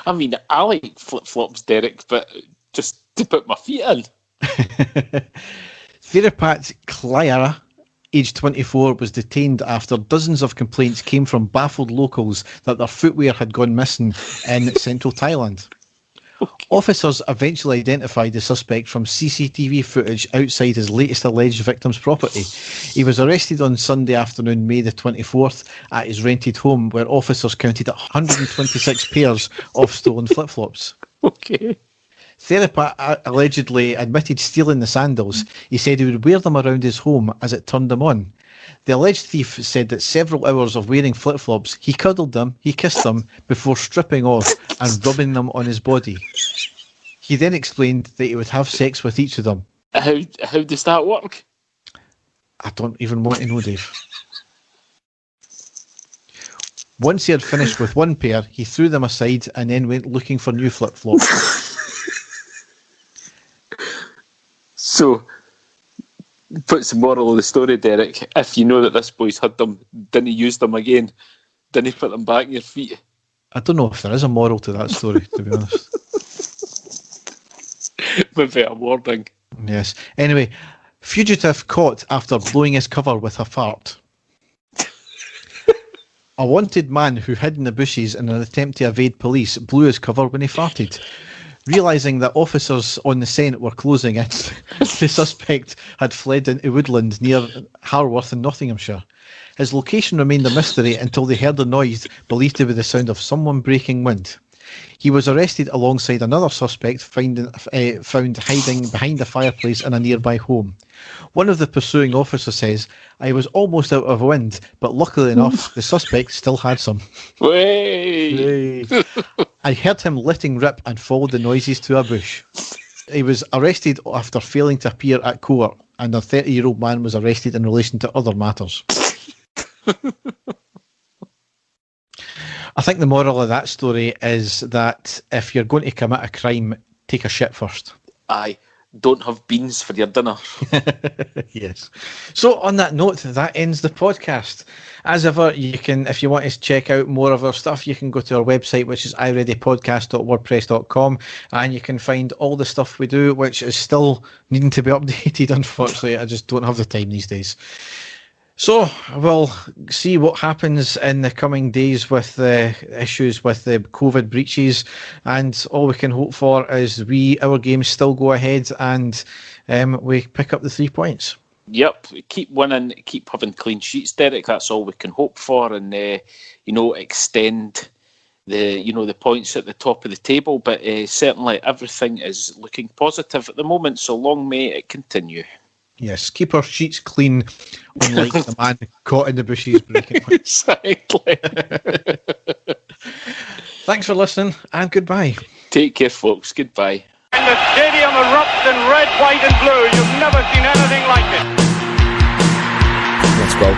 I mean, I like flip-flops, Derek, but just to put my feet in. Therapat Clara aged 24, was detained after dozens of complaints came from baffled locals that their footwear had gone missing in central Thailand. Okay. Officers eventually identified the suspect from CCTV footage outside his latest alleged victim's property. He was arrested on Sunday afternoon, May the 24th, at his rented home, where officers counted 126 pairs of stolen flip-flops. Okay. Therapat allegedly admitted stealing the sandals. He said he would wear them around his home as it turned him on. The alleged thief said that several hours of wearing flip-flops, he cuddled them, he kissed them, before stripping off and rubbing them on his body. He then explained that he would have sex with each of them. How does that work? I don't even want to know, Dave. Once he had finished with one pair, he threw them aside and then went looking for new flip-flops. So, puts the moral of the story, Derek. If you know that this boy's had them, didn't use them again, didn't put them back in your feet. I don't know if there is a moral to that story, to be honest. Maybe a warning. Yes. Anyway, fugitive caught after blowing his cover with a fart. A wanted man who hid in the bushes in an attempt to evade police blew his cover when he farted. Realising that officers on the scent were closing in, the suspect had fled into woodland near Harworth in Nottinghamshire. His location remained a mystery until they heard a noise believed to be the sound of someone breaking wind. He was arrested alongside another suspect found hiding behind a fireplace in a nearby home. One of the pursuing officers says, "I was almost out of wind, but luckily enough, the suspect still had some." Way. I heard him letting rip and followed the noises to a bush. He was arrested after failing to appear at court, and a 30-year-old man was arrested in relation to other matters. I think the moral of that story is that if you're going to commit a crime, take a shit first. Aye. Don't have beans for your dinner. Yes. So on that note, that ends the podcast. As ever, you can, if you want to check out more of our stuff, you can go to our website, which is ireadypodcast.wordpress.com, and you can find all the stuff we do, which is still needing to be updated. Unfortunately, I just don't have the time these days. So we'll see what happens in the coming days with the issues with the COVID breaches, and all we can hope for is our games still go ahead and we pick up the 3 points. Yep, keep winning, keep having clean sheets, Derek. That's all we can hope for, and extend the points at the top of the table. But certainly everything is looking positive at the moment. So long may it continue. Yes, keep our sheets clean, unlike the man caught in the bushes breaking. Exactly. Thanks for listening, and goodbye. Take care, folks. Goodbye. And the stadium erupts in red, white and blue. You've never seen anything like it. Let's go.